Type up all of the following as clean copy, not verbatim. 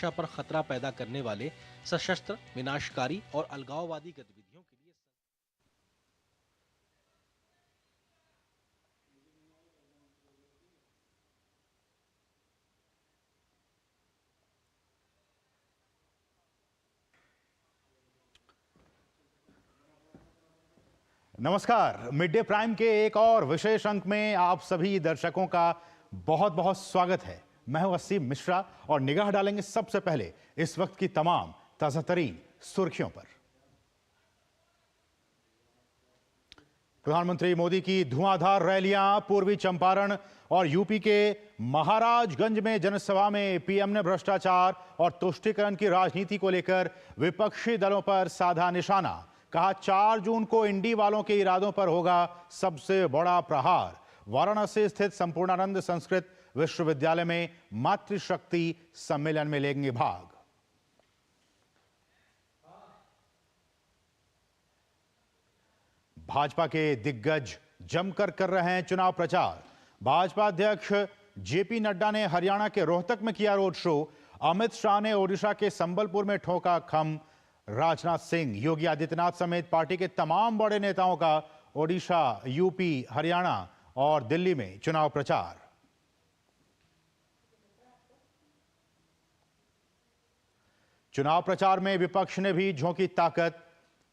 सुरक्षा पर खतरा पैदा करने वाले सशस्त्र, विनाशकारी और अलगाववादी गतिविधियों के लिए नमस्कार। मिड डे प्राइम के एक और विशेष अंक में आप सभी दर्शकों का बहुत बहुत स्वागत है। मैं हूं वसीम मिश्रा और निगाह डालेंगे सबसे पहले इस वक्त की तमाम ताजा तरीन सुर्खियों पर। प्रधानमंत्री मोदी की धुआंधार रैलियां, पूर्वी चंपारण और यूपी के महाराजगंज में जनसभा में पीएम ने भ्रष्टाचार और तुष्टीकरण की राजनीति को लेकर विपक्षी दलों पर साधा निशाना। कहा 4 जून को इंडी वालों के इरादों पर होगा सबसे बड़ा प्रहार। वाराणसी स्थित संपूर्णानंद संस्कृत विश्वविद्यालय में मातृशक्ति सम्मेलन में लेंगे भाग। भाजपा के दिग्गज जमकर कर रहे हैं चुनाव प्रचार। भाजपा अध्यक्ष जेपी नड्डा ने हरियाणा के रोहतक में किया रोड शो। अमित शाह ने ओडिशा के संबलपुर में ठोका खम। राजनाथ सिंह, योगी आदित्यनाथ समेत पार्टी के तमाम बड़े नेताओं का ओडिशा, यूपी, हरियाणा और दिल्ली में चुनाव प्रचार। चुनाव प्रचार में विपक्ष ने भी झोंकी ताकत।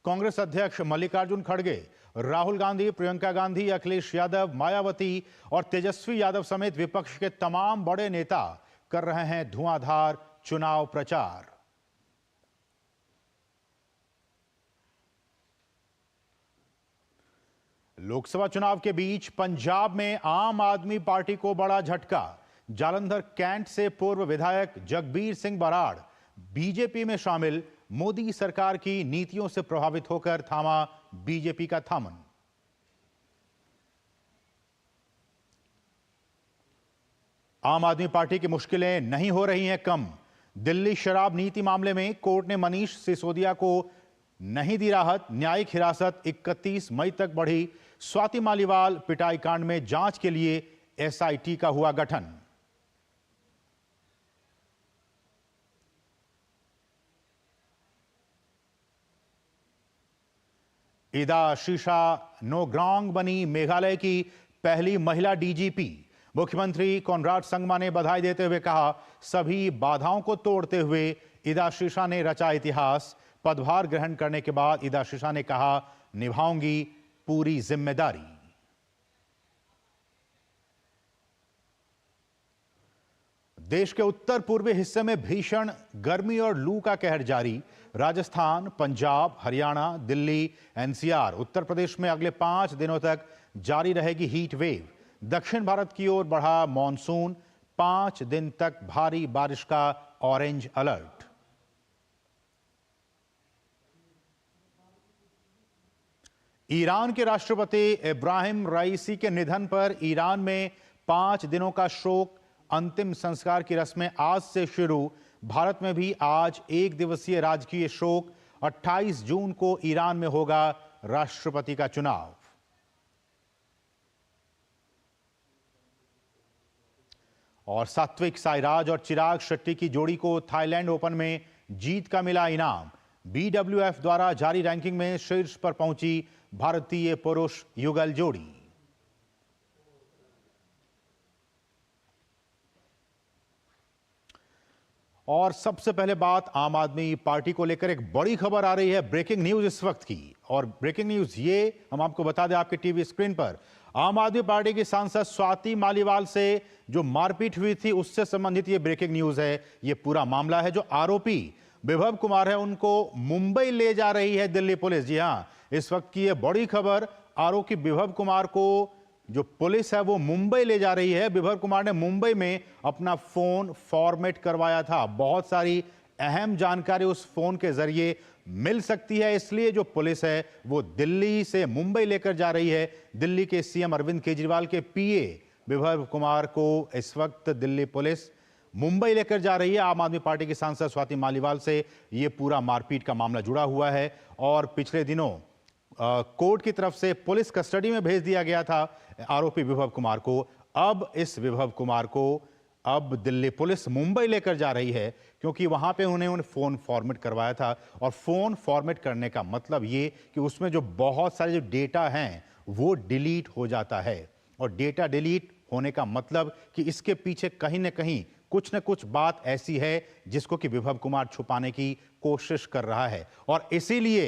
कांग्रेस अध्यक्ष मल्लिकार्जुन खड़गे, राहुल गांधी, प्रियंका गांधी, अखिलेश यादव, मायावती और तेजस्वी यादव समेत विपक्ष के तमाम बड़े नेता कर रहे हैं धुआंधार चुनाव प्रचार। लोकसभा चुनाव के बीच पंजाब में आम आदमी पार्टी को बड़ा झटका। जालंधर कैंट से पूर्व विधायक जगबीर सिंह बराड़ बीजेपी में शामिल। मोदी सरकार की नीतियों से प्रभावित होकर थामा बीजेपी का थामन। आम आदमी पार्टी की मुश्किलें नहीं हो रही हैं कम। दिल्ली शराब नीति मामले में कोर्ट ने मनीष सिसोदिया को नहीं दी राहत। न्यायिक हिरासत 31 मई तक बढ़ी। स्वाति मालीवाल पिटाई कांड में जांच के लिए एसआईटी का हुआ गठन। ईदा शीशा नोग्रांग बनी मेघालय की पहली महिला डीजीपी। मुख्यमंत्री कोनराड संगमा ने बधाई देते हुए कहा, सभी बाधाओं को तोड़ते हुए ईदा शीशा ने रचा इतिहास। पदभार ग्रहण करने के बाद ईदा शीशा ने कहा, निभाऊंगी पूरी जिम्मेदारी। देश के उत्तर पूर्वी हिस्से में भीषण गर्मी और लू का कहर जारी। राजस्थान, पंजाब, हरियाणा, दिल्ली, एनसीआर, उत्तर प्रदेश में अगले 5 दिनों तक जारी रहेगी हीट वेव। दक्षिण भारत की ओर बढ़ा मॉनसून। 5 दिन तक भारी बारिश का ऑरेंज अलर्ट। ईरान के राष्ट्रपति इब्राहिम राइसी के निधन पर ईरान में 5 दिनों का शोक। अंतिम संस्कार की रस्में आज से शुरू। भारत में भी आज 1 दिवसीय राजकीय शोक। 28 जून को ईरान में होगा राष्ट्रपति का चुनाव। और सात्विक साईराज और चिराग शेट्टी की जोड़ी को थाईलैंड ओपन में जीत का मिला इनाम। बीडब्ल्यूएफ द्वारा जारी रैंकिंग में शीर्ष पर पहुंची भारतीय पुरुष युगल जोड़ी। और सबसे पहले बात आम आदमी पार्टी को लेकर एक बड़ी खबर आ रही है, ब्रेकिंग न्यूज इस वक्त की। और ब्रेकिंग न्यूज ये हम आपको बता दें आपके टीवी स्क्रीन पर, आम आदमी पार्टी की सांसद स्वाति मालीवाल से जो मारपीट हुई थी उससे संबंधित ये ब्रेकिंग न्यूज है। ये पूरा मामला है। जो आरोपी विभव कुमार है उनको मुंबई ले जा रही है दिल्ली पुलिस। जी हां, इस वक्त की ये बड़ी खबर, आरोपी विभव कुमार को जो पुलिस है वो मुंबई ले जा रही है। विभव कुमार ने मुंबई में अपना फोन फॉर्मेट करवाया था। बहुत सारी अहम जानकारी उस फोन के जरिए मिल सकती है, इसलिए जो पुलिस है वो दिल्ली से मुंबई लेकर जा रही है। दिल्ली के सीएम अरविंद केजरीवाल के पीए विभव कुमार को इस वक्त दिल्ली पुलिस मुंबई लेकर जा रही है। आम आदमी पार्टी की सांसद स्वाति मालीवाल से ये पूरा मारपीट का मामला जुड़ा हुआ है और पिछले दिनों कोर्ट की तरफ से पुलिस कस्टडी में भेज दिया गया था आरोपी विभव कुमार को। अब इस विभव कुमार को अब दिल्ली पुलिस मुंबई लेकर जा रही है, क्योंकि वहां पे उन्हें फोन फॉर्मेट करवाया था। और फोन फॉर्मेट करने का मतलब ये कि उसमें जो बहुत सारे जो डेटा हैं वो डिलीट हो जाता है। और डेटा डिलीट होने का मतलब कि इसके पीछे कहीं ना कहीं कुछ न कुछ बात ऐसी है जिसको कि विभव कुमार छुपाने की कोशिश कर रहा है। और इसीलिए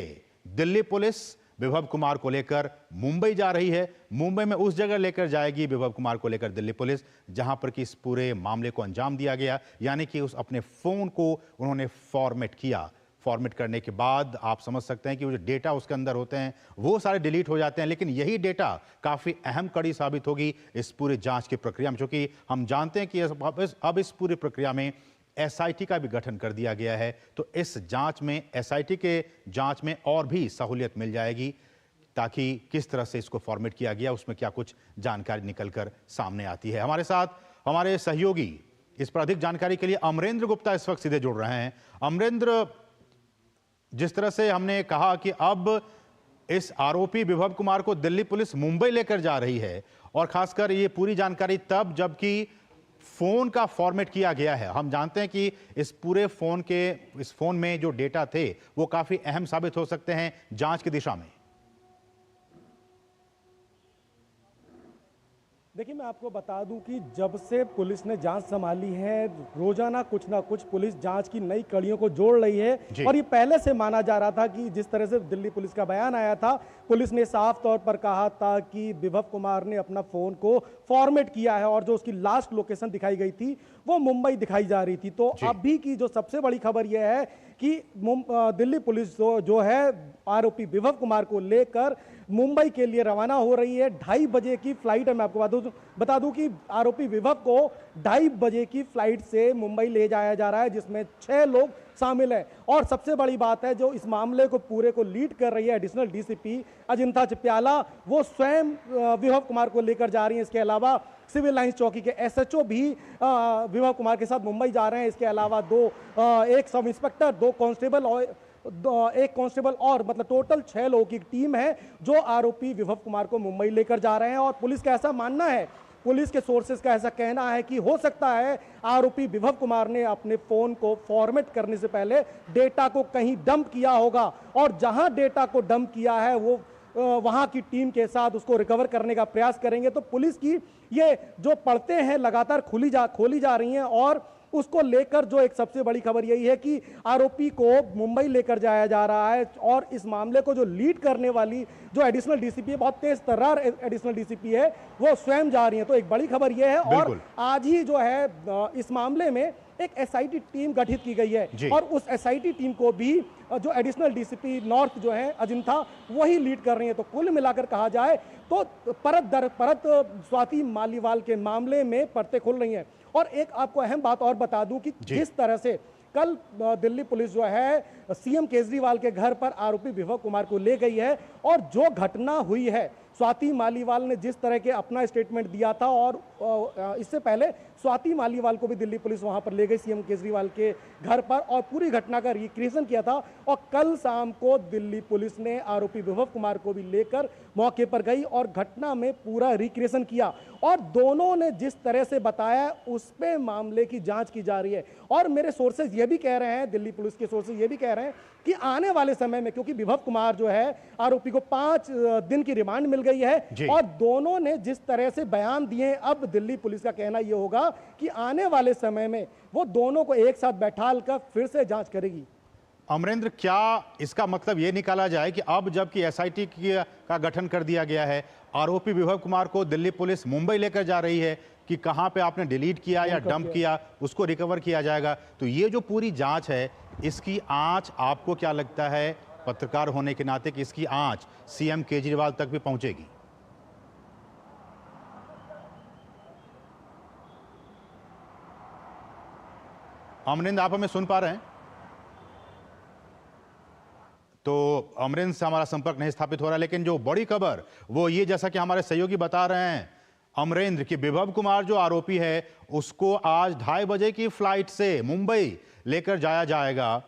दिल्ली पुलिस विभव कुमार को लेकर मुंबई जा रही है। मुंबई में उस जगह लेकर जाएगी विभव कुमार को लेकर दिल्ली पुलिस जहां पर कि इस पूरे मामले को अंजाम दिया गया, यानी कि उस अपने फोन को उन्होंने फॉर्मेट किया। फॉर्मेट करने के बाद आप समझ सकते हैं कि वो जो डेटा उसके अंदर होते हैं वो सारे डिलीट हो जाते हैं। लेकिन यही डेटा काफी अहम कड़ी साबित होगी इस पूरे जांच की प्रक्रिया में, क्योंकि हम जानते हैं कि अब इस पूरी प्रक्रिया में एसआईटी का भी गठन कर दिया गया है। तो इस जांच में, एसआईटी के जांच में और भी सहूलियत मिल जाएगी, ताकि किस तरह से इसको फॉर्मेट किया गया उसमें क्या कुछ जानकारी निकलकर सामने आती है। हमारे साथ हमारे सहयोगी इस पर अधिक जानकारी के लिए अमरेंद्र गुप्ता इस वक्त सीधे जुड़ रहे हैं। अमरेंद्र, जिस तरह से हमने कहा कि अब इस आरोपी विभव कुमार को दिल्ली पुलिस मुंबई लेकर जा रही है, और खासकर ये पूरी जानकारी तब जबकि फोन का फॉर्मेट किया गया है। हम जानते हैं कि इस फोन में जो डेटा थे वो काफी अहम साबित हो सकते हैं जांच की दिशा में। देखिए, मैं आपको बता दूं कि जब से पुलिस ने जांच संभाली है, रोजाना कुछ ना कुछ पुलिस जांच की नई कड़ियों को जोड़ रही है। और ये पहले से माना जा रहा था कि जिस तरह से दिल्ली पुलिस का बयान आया था, पुलिस ने साफ तौर पर कहा था कि विभव कुमार ने अपना फोन को फॉर्मेट किया है और जो उसकी लास्ट लोकेशन दिखाई गई थी वो मुंबई दिखाई जा रही थी। तो अभी की जो सबसे बड़ी खबर यह है कि दिल्ली पुलिस जो है आरोपी विभव कुमार को लेकर मुंबई के लिए रवाना हो रही है। 2:30 बजे की फ्लाइट है। मैं आपको बता दूं कि आरोपी विभव को 2:30 बजे की फ्लाइट से मुंबई ले जाया जा रहा है, जिसमें 6 लोग शामिल है। और सबसे बड़ी बात है, जो इस मामले को पूरे को लीड कर रही है एडिशनल डीसीपी अजिंता चिप्याला, वो स्वयं विभव कुमार को लेकर जा रही है। इसके अलावा सिविल लाइंस चौकी के एसएचओ भी विभव कुमार के साथ मुंबई जा रहे हैं। इसके अलावा एक सब इंस्पेक्टर, 2 कांस्टेबल और एक कांस्टेबल, और मतलब टोटल 6 लोगों की टीम है जो आरोपी विभव कुमार को मुंबई लेकर जा रहे हैं। और पुलिस का ऐसा मानना है, पुलिस के सोर्सेज का ऐसा कहना है कि हो सकता है आरोपी विभव कुमार ने अपने फोन को फॉर्मेट करने से पहले डेटा को कहीं डंप किया होगा, और जहां डेटा को डंप किया है वो वहां की टीम के साथ उसको रिकवर करने का प्रयास करेंगे। तो पुलिस की ये जो पढ़ते हैं लगातार खोली जा रही हैं, और उसको लेकर जो एक सबसे बड़ी खबर यही है कि आरोपी को मुंबई लेकर जाया जा रहा है। और इस मामले को जो लीड करने वाली जो एडिशनल डीसीपी है, बहुत तेज तर्रार एडिशनल डीसीपी है, वो स्वयं जा रही है। तो एक बड़ी खबर यह है। और आज ही जो है इस मामले में एक एसआईटी टीम गठित की गई है, और उस एसआईटी टीम को भी जो एडिशनल डीसीपी नॉर्थ जो है अजिंता, वही लीड कर रही है। तो कुल मिलाकर कहा जाए तो परत दर परत स्वाति मालीवाल के मामले में परतें खुल रही हैं। और एक आपको अहम बात और बता दूं कि जिस तरह से कल दिल्ली पुलिस जो है सीएम केजरीवाल के घर पर आरोपी विभव कुमार को ले गई है, और जो घटना हुई है, स्वाति मालीवाल ने जिस तरह के अपना स्टेटमेंट दिया था, और इससे पहले स्वाति मालीवाल को भी दिल्ली पुलिस वहां पर ले गई सीएम केजरीवाल के घर पर, और पूरी घटना का रिक्रिएशन किया था। और कल शाम को दिल्ली पुलिस ने आरोपी विभव कुमार को भी लेकर मौके पर गई और घटना में पूरा रिक्रिएशन किया। और दोनों ने जिस तरह से बताया उस पे मामले की जांच की जा रही है। और मेरे सोर्सेज ये भी कह रहे हैं, दिल्ली पुलिस के सोर्सेज ये भी कह रहे हैं कि आने वाले समय में, क्योंकि विभव कुमार जो है आरोपी को 5 दिन की रिमांड मिल गई है, और दोनों ने जिस तरह से बयान दिए, अब दिल्ली पुलिस का कहना यह होगा कि आने वाले समय में वो दोनों को एक साथ बैठाकर फिर से जांच करेगी। अमरेंद्र, क्या इसका मतलब यह निकाला जाए कि अब जबकि एसआईटी का गठन कर दिया गया है, आरोपी विभव कुमार को दिल्ली पुलिस मुंबई लेकर जा रही है कि कहां पे आपने डिलीट किया या डंप किया, उसको रिकवर किया जाएगा। तो ये जो पूरी जांच है, इसकी आंच आपको क्या लगता है पत्रकार होने के नाते कि इसकी आंच सीएम केजरीवाल तक भी पहुंचेगी? अमरिंद, आप हमें सुन पा रहे हैं? तो अमरिंद से हमारा संपर्क नहीं स्थापित हो रहा, लेकिन जो बड़ी खबर वो ये, जैसा कि हमारे सहयोगी बता रहे हैं अमरेंद्र, कि विभव कुमार जो आरोपी है उसको आज 2:30 बजे की फ्लाइट से मुंबई लेकर जाया जाएगा,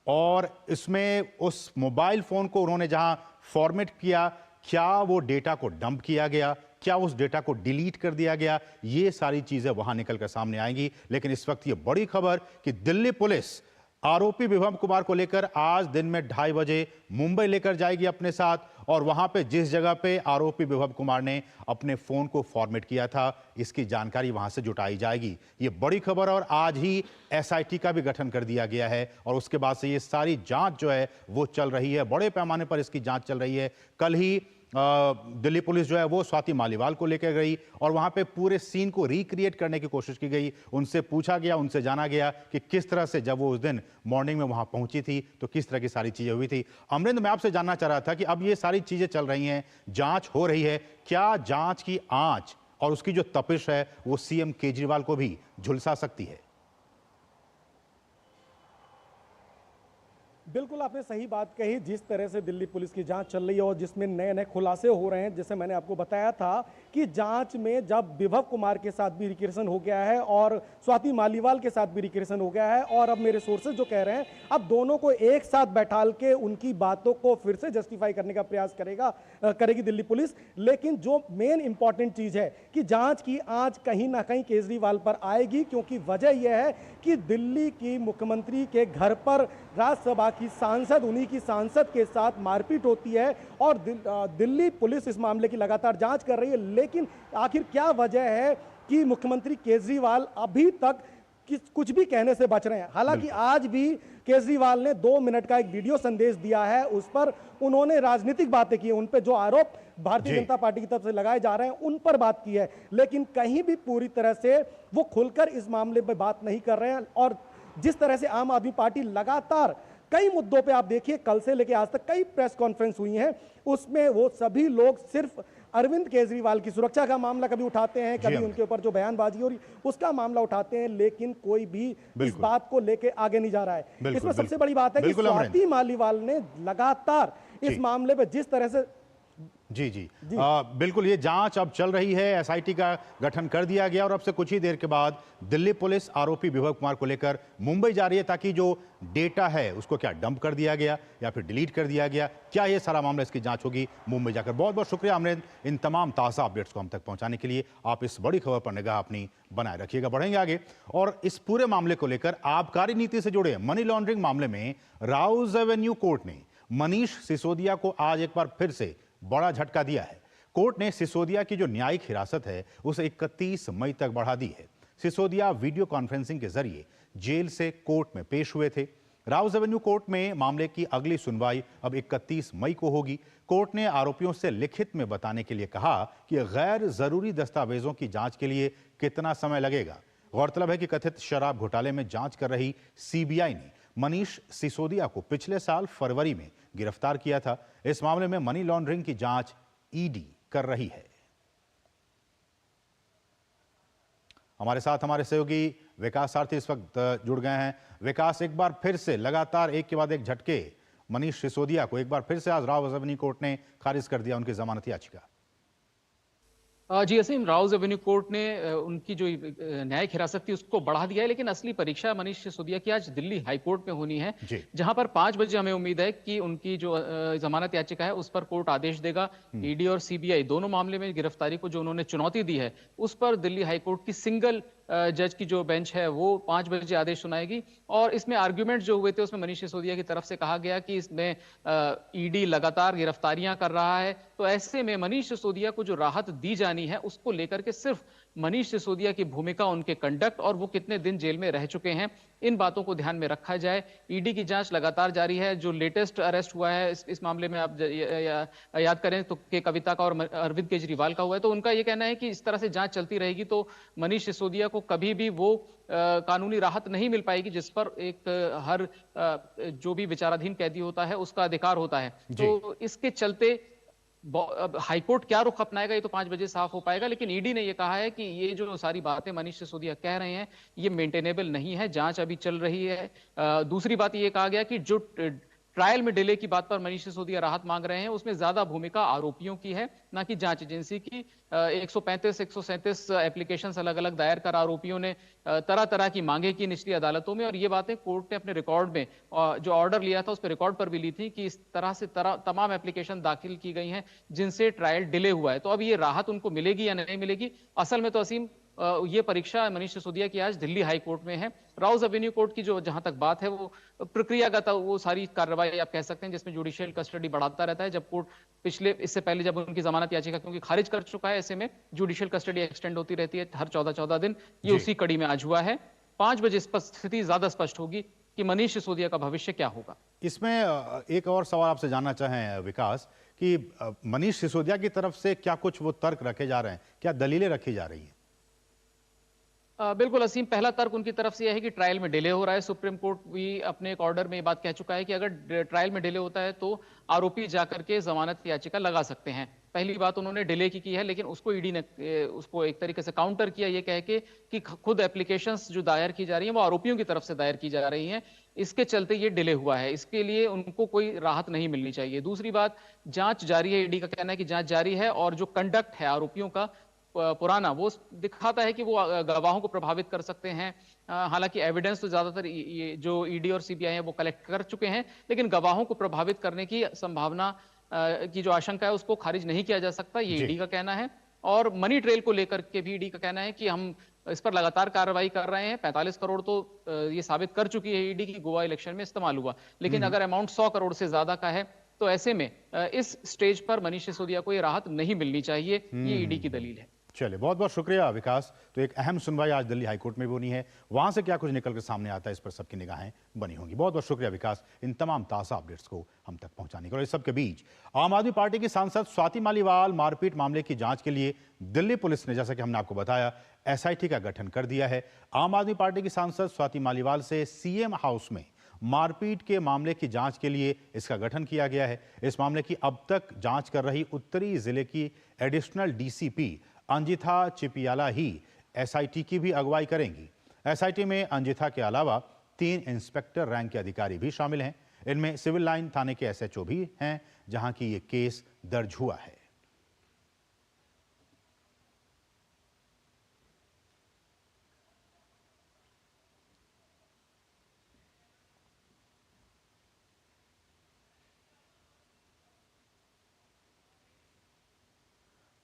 और इसमें उस मोबाइल फोन को उन्होंने जहां फॉर्मेट किया, क्या वो डेटा को डंप किया गया, क्या उस डेटा को डिलीट कर दिया गया, ये सारी चीजें वहां निकलकर सामने आएंगी। लेकिन इस वक्त ये बड़ी खबर कि दिल्ली पुलिस आरोपी विभव कुमार को लेकर आज दिन में 2:30 बजे मुंबई लेकर जाएगी अपने साथ, और वहां पे जिस जगह पे आरोपी विभव कुमार ने अपने फोन को फॉर्मेट किया था, इसकी जानकारी वहां से जुटाई जाएगी। ये बड़ी खबर। और आज ही एसआईटी का भी गठन कर दिया गया है और उसके बाद से ये सारी जांच जो है वो चल रही है, बड़े पैमाने पर इसकी जांच चल रही है। कल ही दिल्ली पुलिस जो है वो स्वाति मालीवाल को लेकर गई और वहां पे पूरे सीन को रिक्रिएट करने की कोशिश की गई। उनसे पूछा गया, उनसे जाना गया कि किस तरह से जब वो उस दिन मॉर्निंग में वहां पहुंची थी तो किस तरह की सारी चीजें हुई थी। अमरिंदर, मैं आपसे जानना चाह रहा था कि अब ये सारी चीजें चल रही हैं, जांच हो रही है, क्या जांच की आंच और उसकी जो तपिश है वो सीएम केजरीवाल को भी झुलसा सकती है? बिल्कुल आपने सही बात कही। जिस तरह से दिल्ली पुलिस की जांच चल रही है और जिसमें नए नए खुलासे हो रहे हैं, जैसे मैंने आपको बताया था कि जांच में जब विभव कुमार के साथ भी रिक्रेशन हो गया है और स्वाति मालीवाल के साथ भी रिक्रेशन हो गया है, और अब मेरे सोर्सेज जो कह रहे हैं अब दोनों को एक साथ बैठाल के उनकी बातों को फिर से जस्टिफाई करने का प्रयास करेगी दिल्ली पुलिस। लेकिन जो मेन इंपॉर्टेंट चीज है कि जांच की आंच कहीं ना कहीं केजरीवाल पर आएगी, क्योंकि वजह यह है कि दिल्ली की मुख्यमंत्री के घर पर राज्यसभा की सांसद, उन्हीं की सांसद के साथ मारपीट होती है और दिल्ली पुलिस इस मामले की लगातार जांच कर रही है। लेकिन आखिर क्या वजह है कि मुख्यमंत्री केजरीवाल अभी तक कुछ भी कहने से बच रहे हैं? हालांकि आज भी केजरीवाल ने 2 मिनट का एक वीडियो संदेश दिया है, उस पर उन्होंने राजनीतिक बातें की, उन पे जो आरोप भारतीय जनता पार्टी की तरफ से लगाए जा रहे हैं उन पर बात की है, लेकिन कहीं भी पूरी तरह से वो खुलकर इस मामले पर बात नहीं कर रहे हैं। और जिस तरह से आम आदमी पार्टी लगातार कई मुद्दों पे, आप देखिए कल से लेकर आज तक कई प्रेस कॉन्फ्रेंस हुई हैं, उसमें वो सभी लोग सिर्फ अरविंद केजरीवाल की सुरक्षा का मामला कभी उठाते हैं, कभी उनके ऊपर जो बयानबाजी हो रही उसका मामला उठाते हैं, लेकिन कोई भी इस बात को लेके आगे नहीं जा रहा है। इसमें सबसे बड़ी बात है कि स्वाति मालीवाल ने लगातार इस मामले पे जिस तरह से जी बिल्कुल, ये जांच अब चल रही है, एसआईटी का गठन कर दिया गया और अब से कुछ ही देर के बाद दिल्ली पुलिस आरोपी विभव कुमार को लेकर मुंबई जा रही है, ताकि जो डेटा है उसको क्या डंप कर दिया गया या फिर डिलीट कर दिया गया, क्या ये सारा मामला, इसकी जांच होगी मुंबई जाकर। बहुत बहुत शुक्रिया अमरिंदर, इन तमाम ताज़ा अपडेट्स को हम तक पहुंचाने के लिए। आप इस बड़ी खबर पर निगाह अपनी बनाए रखिएगा। बढ़ेंगे आगे और इस पूरे मामले को लेकर आबकारी नीति से जुड़े मनी लॉन्ड्रिंग मामले में राउज एवेन्यू कोर्ट ने मनीष सिसोदिया को आज एक बार फिर से बड़ा झटका दिया है। कोर्ट ने सिसोदिया की जो न्यायिक हिरासत है उसे 31 मई तक बढ़ा दी है। सिसोदिया वीडियो कॉन्फ्रेंसिंग के जरिए जेल से कोर्ट में पेश हुए थे। राउज एवेन्यू कोर्ट में मामले की अगली सुनवाई अब 31 मई को होगी। कोर्ट ने आरोपियों से लिखित में बताने के लिए कहा कि गैर जरूरी दस्तावेजों की जांच के लिए कितना समय लगेगा। गौरतलब है कि कथित शराब घोटाले में जांच कर रही सीबीआई ने मनीष सिसोदिया को पिछले साल फरवरी में गिरफ्तार किया था। इस मामले में मनी लॉन्ड्रिंग की जांच ईडी कर रही है। हमारे साथ हमारे सहयोगी विकास सारथी इस वक्त जुड़ गए हैं। विकास, एक बार फिर से लगातार एक के बाद एक झटके मनीष सिसोदिया को, एक बार फिर से आज राउज एवेन्यू कोर्ट ने खारिज कर दिया उनकी जमानत याचिका। जी असीम, राउज एवेन्यू कोर्ट ने उनकी जो न्यायिक हिरासत थी उसको बढ़ा दिया है, लेकिन असली परीक्षा मनीष सिसोदिया की आज दिल्ली हाईकोर्ट में होनी है, जहां पर 5 बजे हमें उम्मीद है कि उनकी जो जमानत याचिका है उस पर कोर्ट आदेश देगा। ईडी और सीबीआई दोनों मामले में गिरफ्तारी को जो उन्होंने चुनौती दी है उस पर दिल्ली हाईकोर्ट की सिंगल जज की जो बेंच है वो 5 बजे आदेश सुनाएगी। और इसमें आर्ग्यूमेंट जो हुए थे उसमें मनीष सिसोदिया की तरफ से कहा गया कि इसमें ईडी लगातार गिरफ्तारियां कर रहा है, तो ऐसे में मनीष सिसोदिया को जो राहत दी जानी है उसको लेकर के सिर्फ मनीष सिसोदिया की भूमिका, उनके कंडक्ट और वो कितने दिन जेल में रह चुके हैं, इन बातों को ध्यान में रखा जाए। ईडी की जांच लगातार जारी है। जो लेटेस्ट अरेस्ट हुआ है इस मामले में आप याद करें तो के कविता का और अरविंद केजरीवाल का हुआ है, तो उनका ये कहना है कि इस तरह से जांच चलती रहेगी तो मनीष सिसोदिया को कभी भी वो कानूनी राहत नहीं मिल पाएगी जिस पर एक हर जो भी विचाराधीन कैदी होता है उसका अधिकार होता है। तो इसके चलते हाईकोर्ट क्या रुख अपनाएगा ये तो 5 बजे साफ हो पाएगा, लेकिन ईडी ने ये कहा है कि ये जो सारी बातें मनीष सिसोदिया कह रहे हैं ये मेंटेनेबल नहीं है, जांच अभी चल रही है। दूसरी बात ये कहा गया कि जो ट्रायल में डिले की बात पर मनीष सिसोदिया राहत मांग रहे हैं, उसमें ज्यादा भूमिका आरोपियों की है, ना कि जांच एजेंसी की। 135 137 एप्लीकेशंस अलग अलग दायर कर आरोपियों ने तरह तरह की मांगे की निचली अदालतों में, और ये बातें कोर्ट ने अपने रिकॉर्ड में जो ऑर्डर लिया था उस पर रिकॉर्ड पर भी ली थी कि इस तरह से तमाम एप्लीकेशन दाखिल की गई हैं जिनसे ट्रायल डिले हुआ है। तो अब ये राहत उनको मिलेगी या नहीं मिलेगी? असल में तो असीम ये परीक्षा मनीष सिसोदिया की आज दिल्ली हाई कोर्ट में है। राउज एवेन्यू कोर्ट की जो जहां तक बात है वो प्रक्रियागत वो सारी कार्रवाई आप कह सकते हैं जिसमें जुडिशियल कस्टडी बढ़ाता रहता है। जब कोर्ट इससे पहले जब उनकी जमानत याचिका क्योंकि खारिज कर चुका है, ऐसे में जुडिशियल कस्टडी एक्सटेंड होती रहती है हर 14-14 दिन। ये उसी कड़ी में आज हुआ है। 5 बजे स्थिति ज्यादा स्पष्ट होगी कि मनीष सिसोदिया का भविष्य क्या होगा। इसमें एक और सवाल आपसे जानना चाहें विकास कि मनीष सिसोदिया की तरफ से क्या कुछ वो तर्क रखे जा रहे हैं, क्या दलीलें रखी जा रही हैं? बिल्कुल असीम, पहला तर्क उनकी तरफ से यह है कि ट्रायल में डिले हो रहा है। सुप्रीम कोर्ट भी अपने एक ऑर्डर में ये बात कह चुका है कि अगर ट्रायल में डिले होता है तो आरोपी जाकर के जमानत याचिका लगा सकते हैं। पहली बात उन्होंने डिले की है, लेकिन उसको ईडी ने उसको एक तरीके से काउंटर किया ये कह के कि खुद एप्लीकेशंस जो दायर की जा रही हैं वो आरोपियों की तरफ से दायर की जा रही हैं, इसके चलते ये डिले हुआ है, इसके लिए उनको कोई राहत नहीं मिलनी चाहिए। दूसरी बात, जांच जारी है, ईडी का कहना है कि जांच जारी है और जो कंडक्ट है आरोपियों का पुराना वो दिखाता है कि वो गवाहों को प्रभावित कर सकते हैं। हालांकि एविडेंस तो ज्यादातर ये जो ईडी और सीबीआई है वो कलेक्ट कर चुके हैं, लेकिन गवाहों को प्रभावित करने की संभावना की जो आशंका है उसको खारिज नहीं किया जा सकता, ये ईडी का कहना है। और मनी ट्रेल को लेकर के भी ईडी का कहना है कि हम इस पर लगातार कार्रवाई कर रहे हैं। 45 करोड़ तो ये साबित कर चुकी है ईडी की गोवा इलेक्शन में इस्तेमाल हुआ, लेकिन अगर अमाउंट 100 करोड़ से ज्यादा का है तो ऐसे में इस स्टेज पर मनीष सिसोदिया को ये राहत नहीं मिलनी चाहिए, ये ईडी की दलील है। चलिए, बहुत बहुत शुक्रिया विकास। तो एक अहम सुनवाई आज दिल्ली हाईकोर्ट में भी होनी है, वहां से क्या कुछ निकल कर सामने आता है इस पर सबकी निगाहें बनी होंगी। बहुत बहुत शुक्रिया विकास इन तमाम ताज़ा अपडेट्स को हम तक पहुंचाने के। और इस सबके बीच आम आदमी पार्टी की सांसद स्वाति मालीवाल मारपीट मामले की जांच के लिए दिल्ली पुलिस ने, जैसा कि हमने आपको बताया, एसआईटी का गठन कर दिया है। आम आदमी पार्टी की सांसद स्वाति मालीवाल से सीएम हाउस में मारपीट के मामले की जांच के लिए इसका गठन किया गया है। इस मामले की अब तक जांच कर रही उत्तरी जिले की एडिशनल डीसीपी अंजिथा चिपियाला ही एसआईटी की भी अगुवाई करेंगी। एसआईटी में अंजिथा के अलावा 3 इंस्पेक्टर रैंक के अधिकारी भी शामिल हैं। इनमें सिविल लाइन थाने के एसएचओ भी हैं, जहां की ये केस दर्ज हुआ है।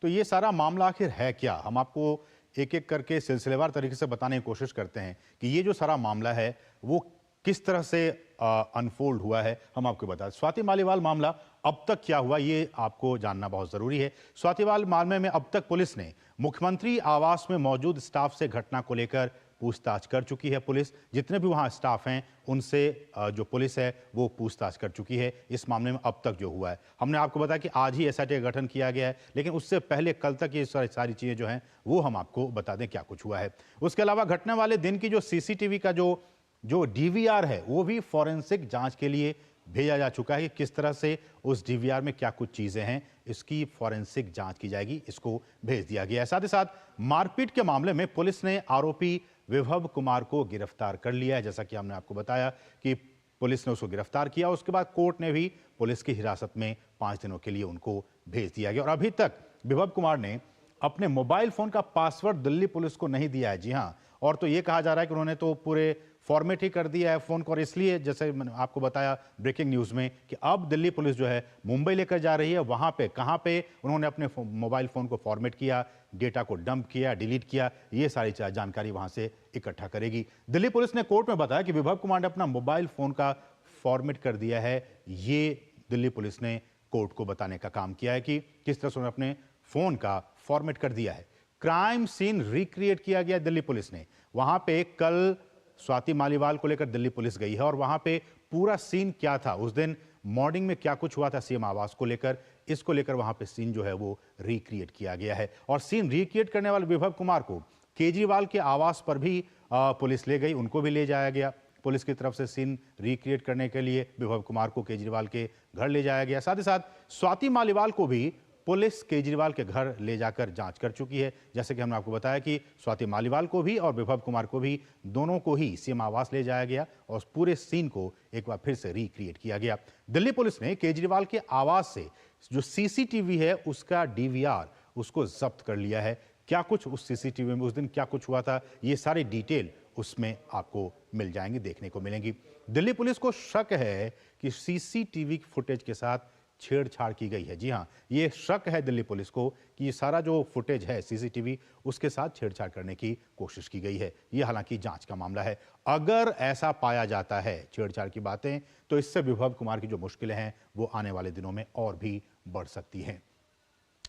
तो ये सारा मामला आखिर है क्या, हम आपको एक एक करके सिलसिलेवार तरीके से बताने की कोशिश करते हैं कि ये जो सारा मामला है वो किस तरह से अनफोल्ड हुआ है। हम आपको बता, स्वाति मालीवाल मामला अब तक क्या हुआ ये आपको जानना बहुत जरूरी है। स्वाति मालीवाल मामले में अब तक पुलिस ने मुख्यमंत्री आवास में मौजूद स्टाफ से घटना को लेकर पूछताछ कर चुकी है। पुलिस जितने भी वहां स्टाफ हैं उनसे जो पुलिस है वो पूछताछ कर चुकी है इस मामले में अब तक जो हुआ है। हमने आपको बताया कि आज ही एसआईटी का गठन किया गया है, लेकिन उससे पहले कल तक ये सारी चीजें जो हैं वो हम आपको बता दें क्या कुछ हुआ है। उसके अलावा घटने वाले दिन की जो सीसीटीवी का जो डीवीआर है वो भी फॉरेंसिक जांच के लिए भेजा जा चुका है कि किस तरह से उस डीवीआर में क्या कुछ चीजें हैं, इसकी फॉरेंसिक जांच की जाएगी, इसको भेज दिया गया है। साथ ही साथ मारपीट के मामले में पुलिस ने आरोपी विभव कुमार को गिरफ्तार कर लिया है। जैसा कि हमने आपको बताया कि पुलिस ने उसको गिरफ्तार किया, उसके बाद कोर्ट ने भी पुलिस की हिरासत में 5 दिनों के लिए उनको भेज दिया गया। और अभी तक विभव कुमार ने अपने मोबाइल फोन का पासवर्ड दिल्ली पुलिस को नहीं दिया है। जी हाँ, और तो ये कहा जा रहा है कि उन्होंने तो पूरे फॉर्मेट ही कर दिया है फोन को, और इसलिए जैसे मैंने आपको बताया ब्रेकिंग न्यूज में कि अब दिल्ली पुलिस जो है मुंबई लेकर जा रही है। वहां पे कहां पे उन्होंने अपने मोबाइल फोन को फॉर्मेट किया, डेटा को डंप किया, डिलीट किया, ये सारी जानकारी वहां से इकट्ठा करेगी। दिल्ली पुलिस ने कोर्ट में बताया कि विभव कुमार ने अपना मोबाइल फोन का फॉर्मेट कर दिया है। ये दिल्ली पुलिस ने कोर्ट को बताने का काम किया है कि किस तरह से उन्होंने अपने फोन का फॉर्मेट कर दिया है। क्राइम सीन रिक्रिएट किया गया दिल्ली पुलिस ने। वहां पे कल स्वाति मालीवाल को लेकर दिल्ली पुलिस गई है और वहां पे पूरा सीन क्या था, उस दिन मॉर्निंग में क्या कुछ हुआ था सीएम आवास को लेकर, इसको लेकर वहां पे सीन जो है वो रिक्रिएट किया गया है। और सीन रिक्रिएट करने वाले विभव कुमार को केजरीवाल के आवास पर भी पुलिस ले गई, उनको भी ले जाया गया। पुलिस की तरफ से सीन रिक्रिएट करने के लिए विभव कुमार को केजरीवाल के घर ले जाया गया। साथ ही साथ स्वाति मालीवाल को भी पुलिस केजरीवाल के घर ले जाकर जांच कर चुकी है। जैसे कि हमने आपको बताया कि स्वाति मालीवाल को भी और विभव कुमार को भी, दोनों को ही सीएम आवास ले जाया गया और उस पूरे सीन को एक बार फिर से रिक्रिएट किया गया। दिल्ली पुलिस ने केजरीवाल के आवास से जो सीसीटीवी है उसका डीवीआर उसको जब्त कर लिया है। क्या कुछ उस सीसीटीवी में उस दिन क्या कुछ हुआ था, ये सारी डिटेल उसमें आपको मिल जाएंगी, देखने को मिलेंगी। दिल्ली पुलिस को शक है कि सीसीटीवी फुटेज के साथ छेड़छाड़ की गई है। जी हां, ये शक है दिल्ली पुलिस को कि ये सारा जो फुटेज है सीसीटीवी उसके साथ छेड़छाड़ करने की कोशिश की गई है। ये हालांकि जांच का मामला है। अगर ऐसा पाया जाता है छेड़छाड़ की बातें, तो इससे विभव कुमार की जो मुश्किलें हैं वो आने वाले दिनों में और भी बढ़ सकती हैं।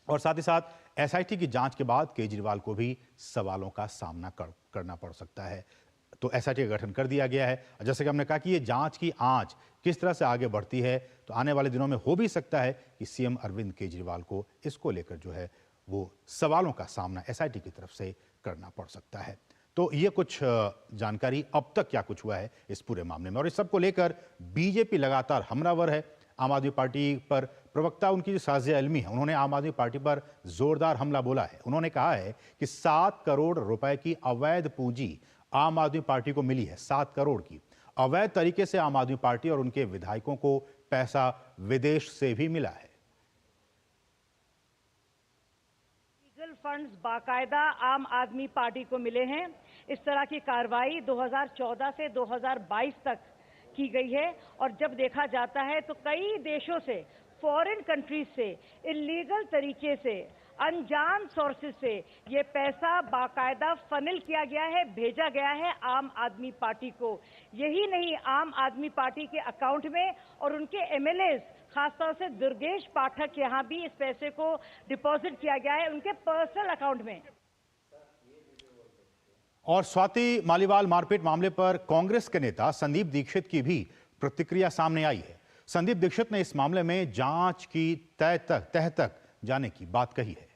और साथ ही साथ एसआईटी की जांच के बाद केजरीवाल को भी सवालों का सामना करना पड़ सकता है। तो एसआईटी का गठन कर दिया गया है। जैसे कि हमने कहा कि ये जांच की आंच किस तरह से आगे बढ़ती है, तो आने वाले दिनों में हो भी सकता है कि सीएम अरविंद केजरीवाल को इसको लेकर जो है वो सवालों का सामना एसआईटी की तरफ से करना पड़ सकता है। तो ये कुछ जानकारी अब तक क्या कुछ हुआ है इस पूरे मामले में। और इस सबको लेकर बीजेपी लगातार हमलावर है। आम आदमी पार्टी पर प्रवक्ता उनकी जो साजिया अलमी है, उन्होंने आम आदमी पार्टी पर जोरदार हमला बोला है। उन्होंने कहा है कि 7 करोड़ रुपए की अवैध पूंजी आम आदमी पार्टी को मिली है। 7 करोड़ की अवैध तरीके से आम आदमी पार्टी और उनके विधायकों को पैसा विदेश से भी मिला है। लीगल फंड्स बाकायदा आम आदमी पार्टी को मिले हैं। इस तरह की कार्रवाई 2014 से 2022 तक की गई है और जब देखा जाता है तो कई देशों से, फॉरेन कंट्रीज से इलीगल तरीके से, अनजान सोर्सेज से ये पैसा बाकायदा फनल किया गया है, भेजा गया है आम आदमी पार्टी को। यही नहीं, आम आदमी पार्टी के अकाउंट में और उनके एमएलएज, खासतौर से दुर्गेश पाठक, यहाँ भी इस पैसे को डिपॉजिट किया गया है उनके पर्सनल अकाउंट में। और स्वाति मालीवाल मारपीट मामले पर कांग्रेस के नेता संदीप दीक्षित की भी प्रतिक्रिया सामने आई है। संदीप दीक्षित ने इस मामले में जांच की तह तक जाने की बात कही है।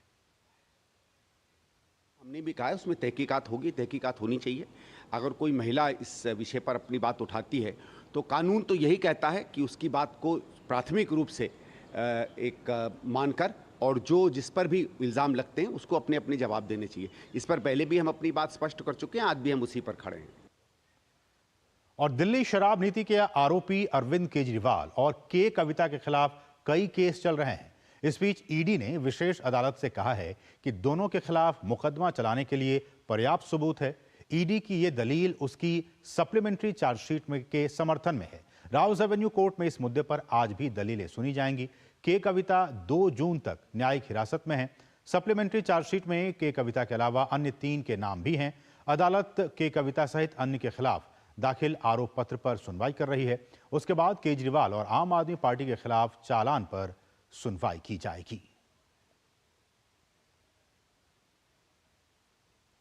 हमने भी कहा है उसमें तहकीकात होगी, तहकीकात होनी चाहिए। अगर कोई महिला इस विषय पर अपनी बात उठाती है तो कानून तो यही कहता है कि उसकी बात को प्राथमिक रूप से एक मानकर और जिस पर भी इल्ज़ाम लगते हैं उसको अपने अपने जवाब देने चाहिए। इस पर पहले भी हम अपनी बात स्पष्ट कर चुके हैं, आज भी हम उसी पर खड़े हैं। और दिल्ली शराब नीति के आरोपी अरविंद केजरीवाल और के कविता के खिलाफ कई केस चल रहे हैं। इस बीच ईडी ने विशेष अदालत से कहा है कि दोनों के खिलाफ मुकदमा चलाने के लिए पर्याप्त सबूत है। ईडी की यह दलील उसकी सप्लीमेंट्री चार्जशीट में के समर्थन में है। राउज एवेन्यू कोर्ट में इस मुद्दे पर आज भी दलीलें सुनी जाएंगी। के कविता 2 जून तक न्यायिक हिरासत में है। सप्लीमेंट्री चार्जशीट में के कविता के अलावा अन्य 3 के नाम भी हैं। अदालत के कविता सहित अन्य के खिलाफ दाखिल आरोप पत्र पर सुनवाई कर रही है। उसके बाद केजरीवाल और आम आदमी पार्टी के खिलाफ चालान पर सुनवाई की जाएगी।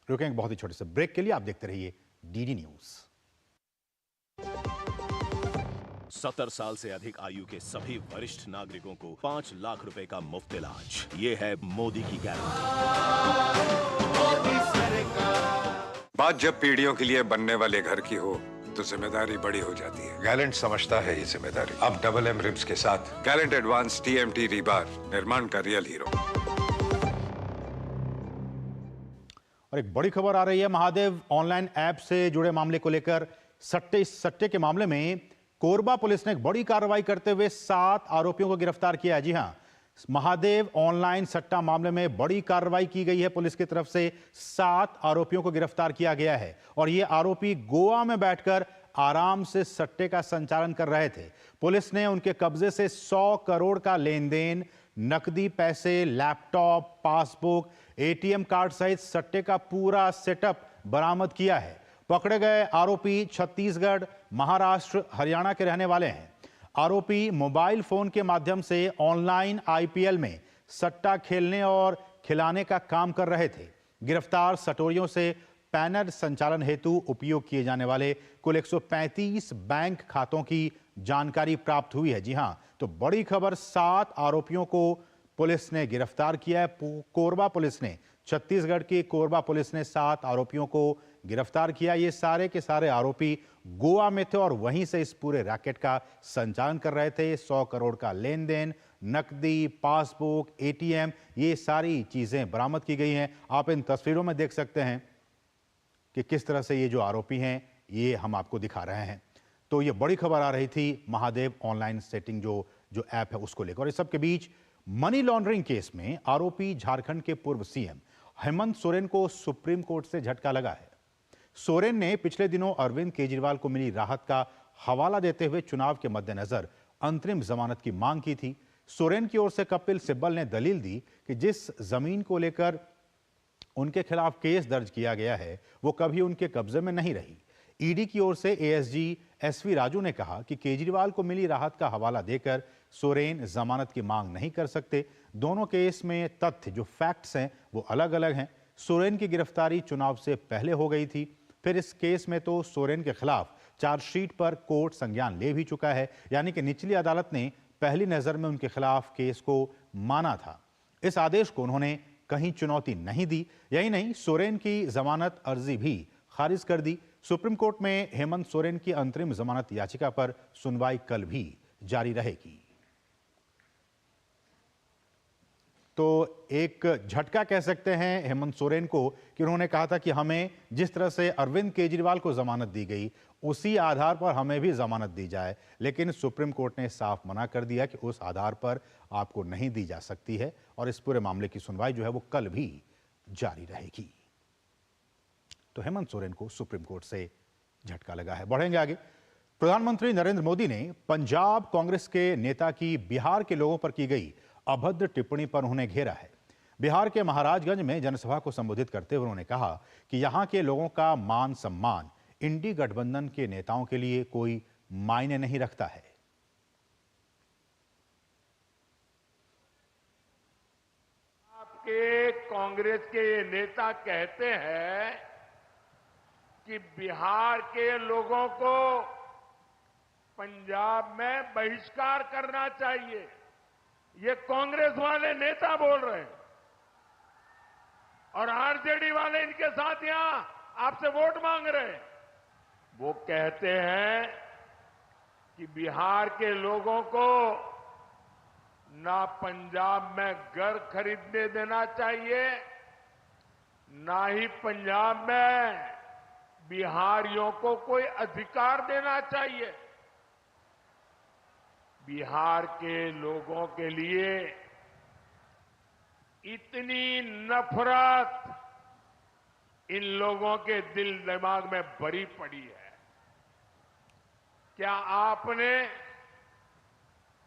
रुकेंगे बहुत ही छोटे से ब्रेक के लिए। आप देखते रहिए डीडी न्यूज। 70 साल से अधिक आयु के सभी वरिष्ठ नागरिकों को 5 लाख रुपए का मुफ्त इलाज। ये है मोदी की गारंटी। बात जब पीढ़ियों के लिए बनने वाले घर की हो तो जिम्मेदारी बड़ी हो जाती है। गैलेंट समझता है ये जिम्मेदारी। अब डबल एम रिब्स के साथ गैलेंट एडवांस टीएमटी रीबार, निर्माण का रियल हीरो। और एक बड़ी खबर आ रही है महादेव ऑनलाइन ऐप से जुड़े मामले को लेकर। सट्टे के मामले में कोरबा पुलिस ने एक बड़ी कार्रवाई करते हुए 7 आरोपियों को गिरफ्तार किया है। जी हां, महादेव ऑनलाइन सट्टा मामले में बड़ी कार्रवाई की गई है। पुलिस की तरफ से 7 आरोपियों को गिरफ्तार किया गया है और ये आरोपी गोवा में बैठकर आराम से सट्टे का संचालन कर रहे थे। पुलिस ने उनके कब्जे से 100 करोड़ का लेन देन, नकदी पैसे, लैपटॉप, पासबुक, एटीएम कार्ड सहित सट्टे का पूरा सेटअप बरामद किया है। पकड़े गए आरोपी छत्तीसगढ़, महाराष्ट्र, हरियाणा के रहने वाले हैं। आरोपी मोबाइल फोन के माध्यम से ऑनलाइन आईपीएल में सट्टा खेलने और खिलाने का काम कर रहे थे। गिरफ्तार सटोरियों से पैनल संचालन हेतु उपयोग किए जाने वाले कुल 135 बैंक खातों की जानकारी प्राप्त हुई है। जी हां, तो बड़ी खबर, 7 आरोपियों को पुलिस ने गिरफ्तार किया है। कोरबा पुलिस ने, छत्तीसगढ़ की कोरबा पुलिस ने 7 आरोपियों को गिरफ्तार किया। ये सारे के सारे आरोपी गोवा में थे और वहीं से इस पूरे रैकेट का संचालन कर रहे थे। 100 करोड़ का लेन देन, नकदी, पासबुक, एटीएम, ये सारी चीजें बरामद की गई हैं। आप इन तस्वीरों में देख सकते हैं कि किस तरह से ये जो आरोपी हैं ये हम आपको दिखा रहे हैं। तो ये बड़ी खबर आ रही थी महादेव ऑनलाइन सेटिंग जो ऐप है उसको लेकर। और इस सब के बीच मनी लॉन्ड्रिंग केस में आरोपी झारखंड के पूर्व सीएम हेमंत सोरेन को सुप्रीम कोर्ट से झटका लगा है। सोरेन ने पिछले दिनों अरविंद केजरीवाल को मिली राहत का हवाला देते हुए चुनाव के मद्देनजर अंतरिम जमानत की मांग की थी। सोरेन की ओर से कपिल सिब्बल ने दलील दी कि जिस जमीन को लेकर उनके खिलाफ केस दर्ज किया गया है वो कभी उनके कब्जे में नहीं रही। ईडी की ओर से एएसजी एसवी राजू ने कहा कि केजरीवाल को मिली राहत का हवाला देकर सोरेन जमानत की मांग नहीं कर सकते। दोनों केस में तथ्य जो फैक्ट्स हैं वो अलग अलग हैं। सोरेन की गिरफ्तारी चुनाव से पहले हो गई थी। फिर इस केस में तो सोरेन के खिलाफ चार्जशीट पर कोर्ट संज्ञान ले भी चुका है, यानी कि निचली अदालत ने पहली नजर में उनके खिलाफ केस को माना था। इस आदेश को उन्होंने कहीं चुनौती नहीं दी। यही नहीं, सोरेन की जमानत अर्जी भी खारिज कर दी। सुप्रीम कोर्ट में हेमंत सोरेन की अंतरिम जमानत याचिका पर सुनवाई कल भी जारी रहेगी। तो एक झटका कह सकते हैं हेमंत सोरेन को कि उन्होंने कहा था कि हमें जिस तरह से अरविंद केजरीवाल को जमानत दी गई उसी आधार पर हमें भी जमानत दी जाए, लेकिन सुप्रीम कोर्ट ने साफ मना कर दिया कि उस आधार पर आपको नहीं दी जा सकती है और इस पूरे मामले की सुनवाई जो है वो कल भी जारी रहेगी। तो हेमंत सोरेन को सुप्रीम कोर्ट से झटका लगा है। बढ़ेंगे आगे। प्रधानमंत्री नरेंद्र मोदी ने पंजाब कांग्रेस के नेता की बिहार के लोगों पर की गई अभद्र टिप्पणी पर उन्हें घेरा है। बिहार के महाराजगंज में जनसभा को संबोधित करते हुए उन्होंने कहा कि यहां के लोगों का मान सम्मान इंडी गठबंधन के नेताओं के लिए कोई मायने नहीं रखता है। आपके कांग्रेस के ये नेता कहते हैं कि बिहार के लोगों को पंजाब में बहिष्कार करना चाहिए। ये कांग्रेस वाले नेता बोल रहे हैं और आरजेडी वाले इनके साथ यहां आपसे वोट मांग रहे हैं। वो कहते हैं कि बिहार के लोगों को ना पंजाब में घर खरीदने देना चाहिए, ना ही पंजाब में बिहारियों को कोई अधिकार देना चाहिए। बिहार के लोगों के लिए इतनी नफरत इन लोगों के दिल दिमाग में भरी पड़ी है। क्या आपने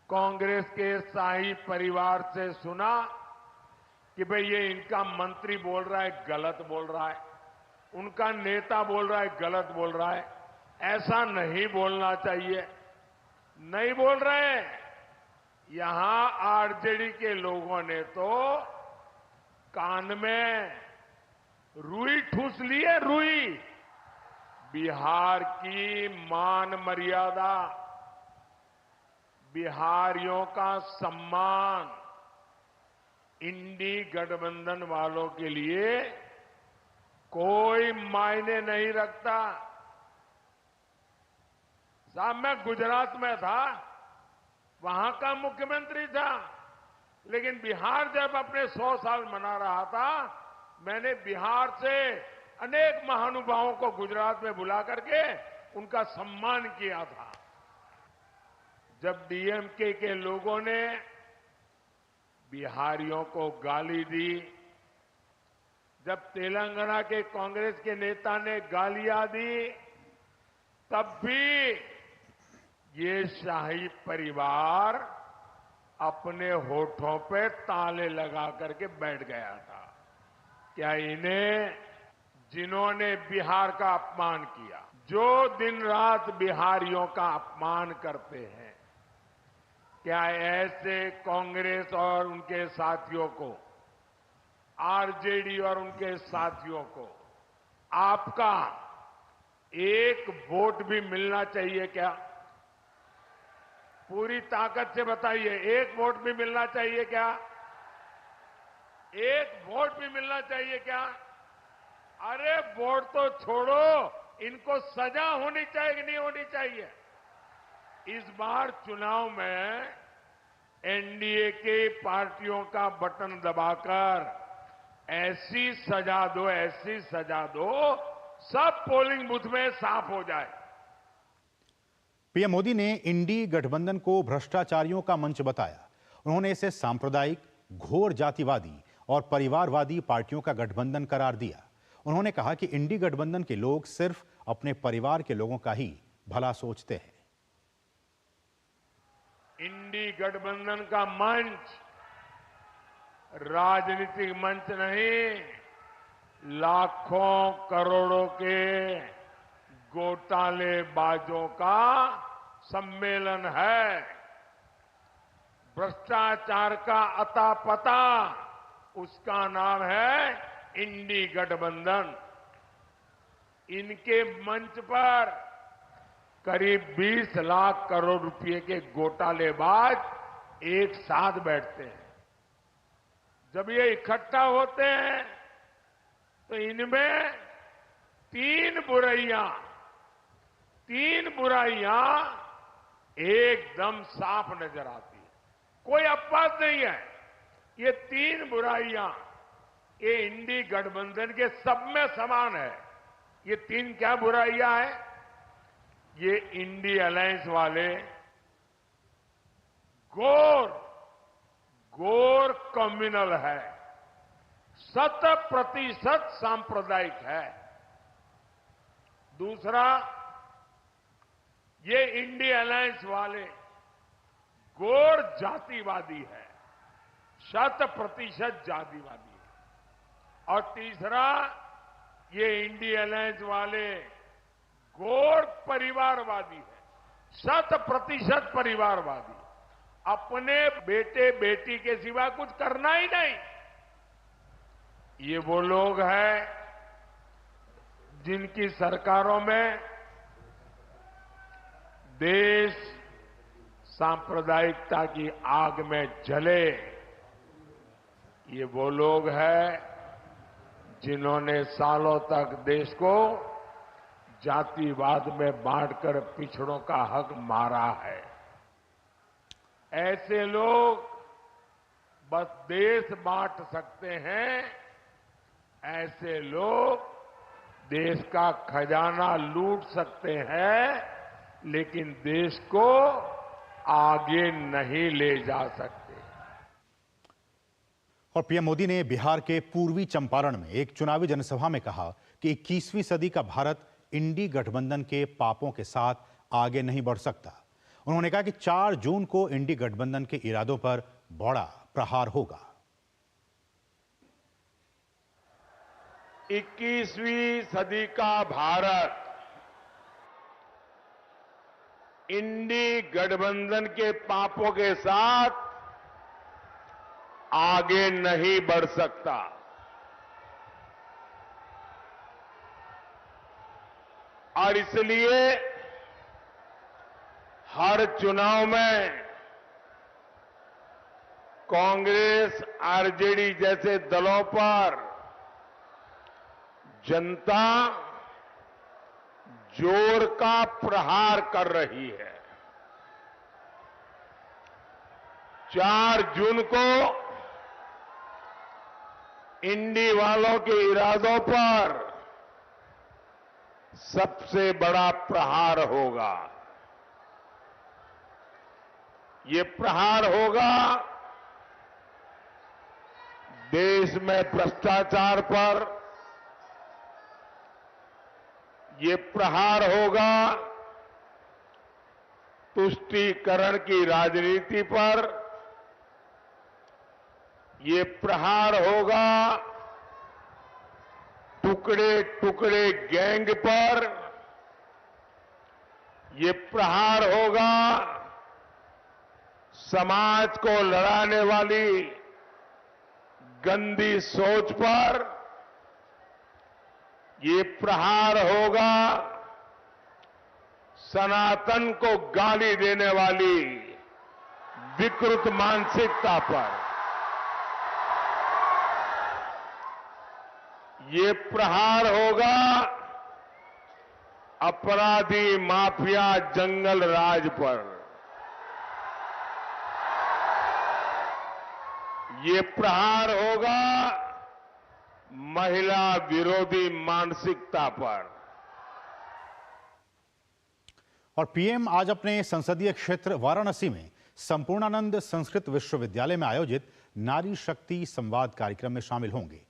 कांग्रेस के शाही परिवार से सुना कि भाई ये इनका मंत्री बोल रहा है गलत बोल रहा है, उनका नेता बोल रहा है गलत बोल रहा है? ऐसा नहीं बोलना चाहिए। नहीं बोल रहे हैं। यहां आरजेडी के लोगों ने तो कान में रुई ठूस ली है, रुई। बिहार की मान मर्यादा, बिहारियों का सम्मान इंडी गठबंधन वालों के लिए कोई मायने नहीं रखता। साहब, मैं गुजरात में था, वहां का मुख्यमंत्री था, लेकिन बिहार जब अपने 100 साल मना रहा था, मैंने बिहार से अनेक महानुभावों को गुजरात में बुला करके उनका सम्मान किया था। जब डीएमके के लोगों ने बिहारियों को गाली दी, जब तेलंगाना के कांग्रेस के नेता ने गालियां दी, तब भी ये शाही परिवार अपने होठों पे ताले लगा करके बैठ गया था। क्या इन्हें, जिन्होंने बिहार का अपमान किया, जो दिन रात बिहारियों का अपमान करते हैं, क्या ऐसे कांग्रेस और उनके साथियों को, आरजेडी और उनके साथियों को आपका एक वोट भी मिलना चाहिए क्या? पूरी ताकत से बताइए, एक वोट भी मिलना चाहिए क्या? एक वोट भी मिलना चाहिए क्या? अरे वोट तो छोड़ो, इनको सजा होनी चाहिए कि नहीं होनी चाहिए? इस बार चुनाव में एनडीए के पार्टियों का बटन दबाकर ऐसी सजा दो, सब पोलिंग बूथ में साफ हो जाए। पीएम मोदी ने इंडी गठबंधन को भ्रष्टाचारियों का मंच बताया। उन्होंने इसे सांप्रदायिक, घोर जातिवादी और परिवारवादी पार्टियों का गठबंधन करार दिया। उन्होंने कहा कि इंडी गठबंधन के लोग सिर्फ अपने परिवार के लोगों का ही भला सोचते हैं। इंडी गठबंधन का मंच राजनीतिक मंच नहीं, लाखों करोड़ों के घोटालेबाजों का सम्मेलन है। भ्रष्टाचार का अता पता, उसका नाम है इंडी गठबंधन। इनके मंच पर करीब 20 लाख करोड़ रुपए के घोटालेबाज एक साथ बैठते हैं। जब ये इकट्ठा होते हैं तो इनमें तीन बुराइयां एकदम साफ नजर आती है, कोई अपवाद नहीं है। ये तीन बुराइयां ये इंडी गठबंधन के सब में समान है। ये तीन क्या बुराइयां हैं? ये इंडी अलायंस वाले घोर कम्युनल है, 100% सांप्रदायिक है। दूसरा, ये इंडी अलायंस वाले घोर जातिवादी है, 100% जातिवादी है। और तीसरा, ये इंडी अलायंस वाले घोर परिवारवादी है, 100% परिवारवादी। अपने बेटे बेटी के सिवा कुछ करना ही नहीं। ये वो लोग हैं जिनकी सरकारों में देश सांप्रदायिकता की आग में जले। ये वो लोग हैं जिन्होंने सालों तक देश को जातिवाद में बांटकर पिछड़ों का हक मारा है। ऐसे लोग बस देश बांट सकते हैं, ऐसे लोग देश का खजाना लूट सकते हैं, लेकिन देश को आगे नहीं ले जा सकते। और पीएम मोदी ने बिहार के पूर्वी चंपारण में एक चुनावी जनसभा में कहा कि 21वीं सदी का भारत इंडी गठबंधन के पापों के साथ आगे नहीं बढ़ सकता। उन्होंने कहा कि 4 जून को इंडी गठबंधन के इरादों पर बड़ा प्रहार होगा। 21वीं सदी का भारत इंडी गठबंधन के पापों के साथ आगे नहीं बढ़ सकता। और इसलिए हर चुनाव में कांग्रेस, आरजेडी जैसे दलों पर जनता जोर का प्रहार कर रही है। 4 जून को इंडी वालों के इरादों पर सबसे बड़ा प्रहार होगा। ये प्रहार होगा देश में भ्रष्टाचार पर, ये प्रहार होगा तुष्टीकरण की राजनीति पर, ये प्रहार होगा टुकड़े टुकड़े गैंग पर, ये प्रहार होगा समाज को लड़ाने वाली गंदी सोच पर, ये प्रहार होगा सनातन को गाली देने वाली विकृत मानसिकता पर, ये प्रहार होगा अपराधी माफिया जंगल राज पर। ये प्रहार होगा महिला विरोधी मानसिकता पर। और पीएम आज अपने संसदीय क्षेत्र वाराणसी में संपूर्णानंद संस्कृत विश्वविद्यालय में आयोजित नारी शक्ति संवाद कार्यक्रम में शामिल होंगे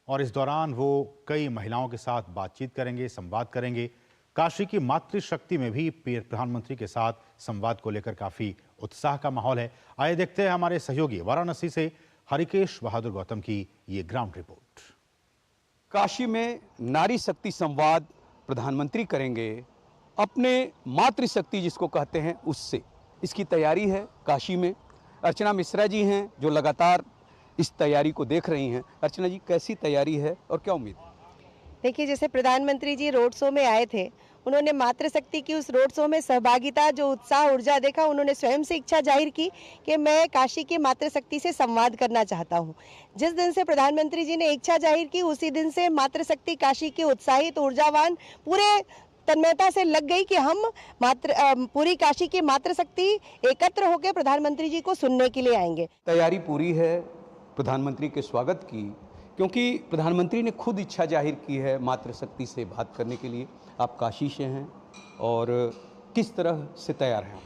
और इस दौरान वो कई महिलाओं के साथ बातचीत करेंगे, संवाद करेंगे। काशी की मातृशक्ति में भी प्रधानमंत्री के साथ संवाद को लेकर काफी उत्साह का माहौल है। आइए देखते हैं हमारे सहयोगी वाराणसी से हरिकेश बहादुर गौतम की ये ग्राउंड रिपोर्ट। काशी में नारी शक्ति संवाद प्रधानमंत्री करेंगे अपने मातृशक्ति जिसको कहते हैं उससे। इसकी तैयारी है काशी में। अर्चना मिश्रा जी हैं जो लगातार इस तैयारी को देख रही हैं। अर्चना जी, कैसी तैयारी है और क्या उम्मीद? देखिए, जैसे प्रधानमंत्री जी रोड शो में आए थे, उन्होंने मातृशक्ति की उस रोड शो में सहभागिता, जो उत्साह ऊर्जा देखा, उन्होंने स्वयं से इच्छा जाहिर की कि मैं काशी की मातृशक्ति से संवाद करना चाहता हूं। जिस दिन से प्रधानमंत्री जी ने इच्छा जाहिर की, उसी दिन से मातृशक्ति काशी की उत्साहित ऊर्जावान पूरे तन्मयता से लग गई कि हम पूरी काशी की मातृशक्ति एकत्र होकर प्रधानमंत्री जी को सुनने के लिए आएंगे। तैयारी पूरी है प्रधानमंत्री के स्वागत की, क्योंकि प्रधानमंत्री ने खुद इच्छा जाहिर की है मातृशक्ति से बात करने के लिए। आप काशी से हैं और किस तरह से तैयार हैं?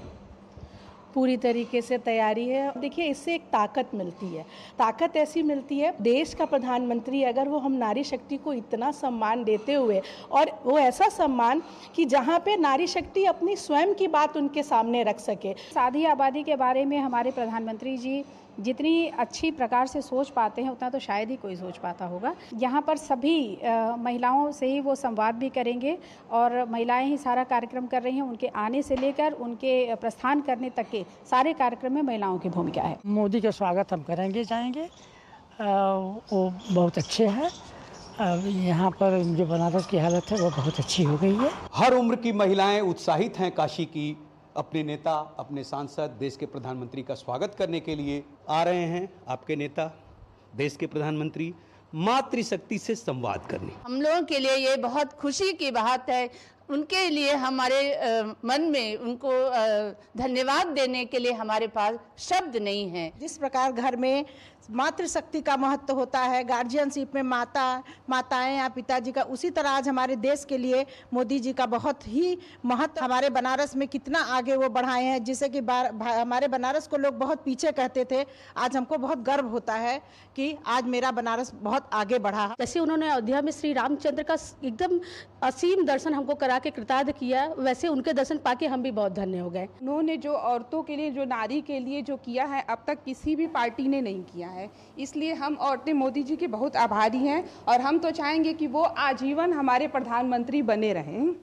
पूरी तरीके से तैयारी है। देखिए, इससे एक ताकत मिलती है। ताकत ऐसी मिलती है, देश का प्रधानमंत्री अगर वो हम नारी शक्ति को इतना सम्मान देते हुए, और वो ऐसा सम्मान कि जहाँ पे नारी शक्ति अपनी स्वयं की बात उनके सामने रख सके। शादी आबादी के बारे में हमारे प्रधानमंत्री जी जितनी अच्छी प्रकार से सोच पाते हैं, उतना तो शायद ही कोई सोच पाता होगा। यहाँ पर सभी महिलाओं से ही वो संवाद भी करेंगे और महिलाएं ही सारा कार्यक्रम कर रही हैं। उनके आने से लेकर उनके प्रस्थान करने तक के सारे कार्यक्रम में महिलाओं की भूमिका है। मोदी का स्वागत हम करेंगे, जाएंगे। वो बहुत अच्छे हैं। यहाँ पर जो बनारस की हालत है वो बहुत अच्छी हो गई है। हर उम्र की महिलाएं उत्साहित हैं काशी की अपने नेता, अपने सांसद, देश के प्रधानमंत्री का स्वागत करने के लिए आ रहे हैं। आपके नेता, देश के प्रधानमंत्री मातृशक्ति से संवाद करने। हम लोगों के लिए ये बहुत खुशी की बात है। उनके लिए हमारे मन में उनको धन्यवाद देने के लिए हमारे पास शब्द नहीं है। जिस प्रकार घर में मातृशक्ति का महत्व होता है, गार्जियनशिप में माताएं या पिताजी का, उसी तरह आज हमारे देश के लिए मोदी जी का बहुत ही महत्व। हमारे बनारस में कितना आगे वो बढ़ाए हैं, जिससे कि हमारे बनारस को लोग बहुत पीछे कहते थे। आज हमको बहुत गर्व होता है कि आज मेरा बनारस बहुत आगे बढ़ा। जैसे उन्होंने अयोध्या में श्री रामचंद्र का एकदम असीम दर्शन हमको करा के कृतार्थ किया, वैसे उनके दर्शन पाके हम भी बहुत धन्य हो गए। उन्होंने जो औरतों के लिए, जो नारी के लिए जो किया है, अब तक किसी भी पार्टी ने नहीं किया है। इसलिए हम औरतें मोदी जी के बहुत आभारी हैं और हम तो चाहेंगे कि वो आजीवन हमारे प्रधानमंत्री बने रहें।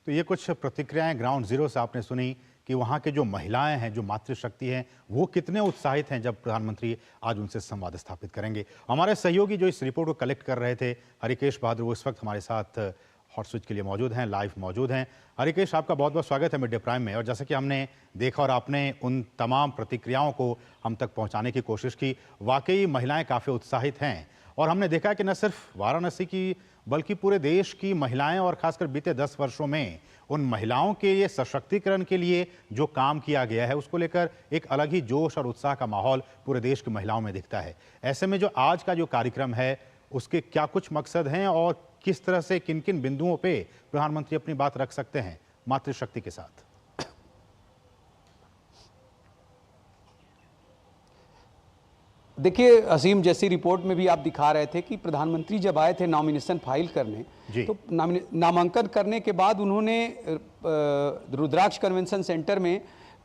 तो ये कुछ प्रतिक्रियाएं ग्राउंड जीरो से आपने सुनी कि वहाँ के जो महिलाएं हैं, जो मातृशक्ति हैं, वो कितने उत्साहित हैं जब प्रधानमंत्री आज उनसे संवाद स्थापित करेंगे। हमारे सहयोगी जो इस रिपोर्ट को कलेक्ट कर रहे थे, हरिकेश बहादुर, वो इस वक्त हमारे साथ हॉट स्विच के लिए मौजूद हैं, लाइव मौजूद हैं। हरिकेश, आपका बहुत बहुत स्वागत है मिड डे प्राइम में। और जैसा कि हमने देखा और आपने उन तमाम प्रतिक्रियाओं को हम तक पहुंचाने की कोशिश की, वाकई महिलाएं काफ़ी उत्साहित हैं। और हमने देखा कि न सिर्फ वाराणसी की बल्कि पूरे देश की महिलाएं और खासकर बीते 10 वर्षों में उन महिलाओं के लिए सशक्तिकरण के लिए जो काम किया गया है, उसको लेकर एक अलग ही जोश और उत्साह का माहौल पूरे देश की महिलाओं में दिखता है। ऐसे में जो आज का जो कार्यक्रम है, उसके क्या कुछ मकसद हैं और किस तरह से किन किन बिंदुओं पे प्रधानमंत्री अपनी बात रख सकते हैं मातृशक्ति के साथ? देखिए असीम, जैसी रिपोर्ट में भी आप दिखा रहे थे कि प्रधानमंत्री जब आए थे नॉमिनेशन फाइल करने, तो नामांकन करने के बाद उन्होंने रुद्राक्ष कन्वेंशन सेंटर में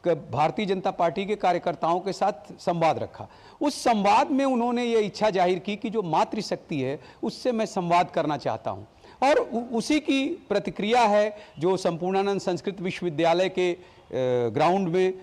भारतीय जनता पार्टी के कार्यकर्ताओं के साथ संवाद रखा। उस संवाद में उन्होंने ये इच्छा जाहिर की कि जो मातृशक्ति है उससे मैं संवाद करना चाहता हूं। और उसी की प्रतिक्रिया है जो संपूर्णानंद संस्कृत विश्वविद्यालय के ग्राउंड में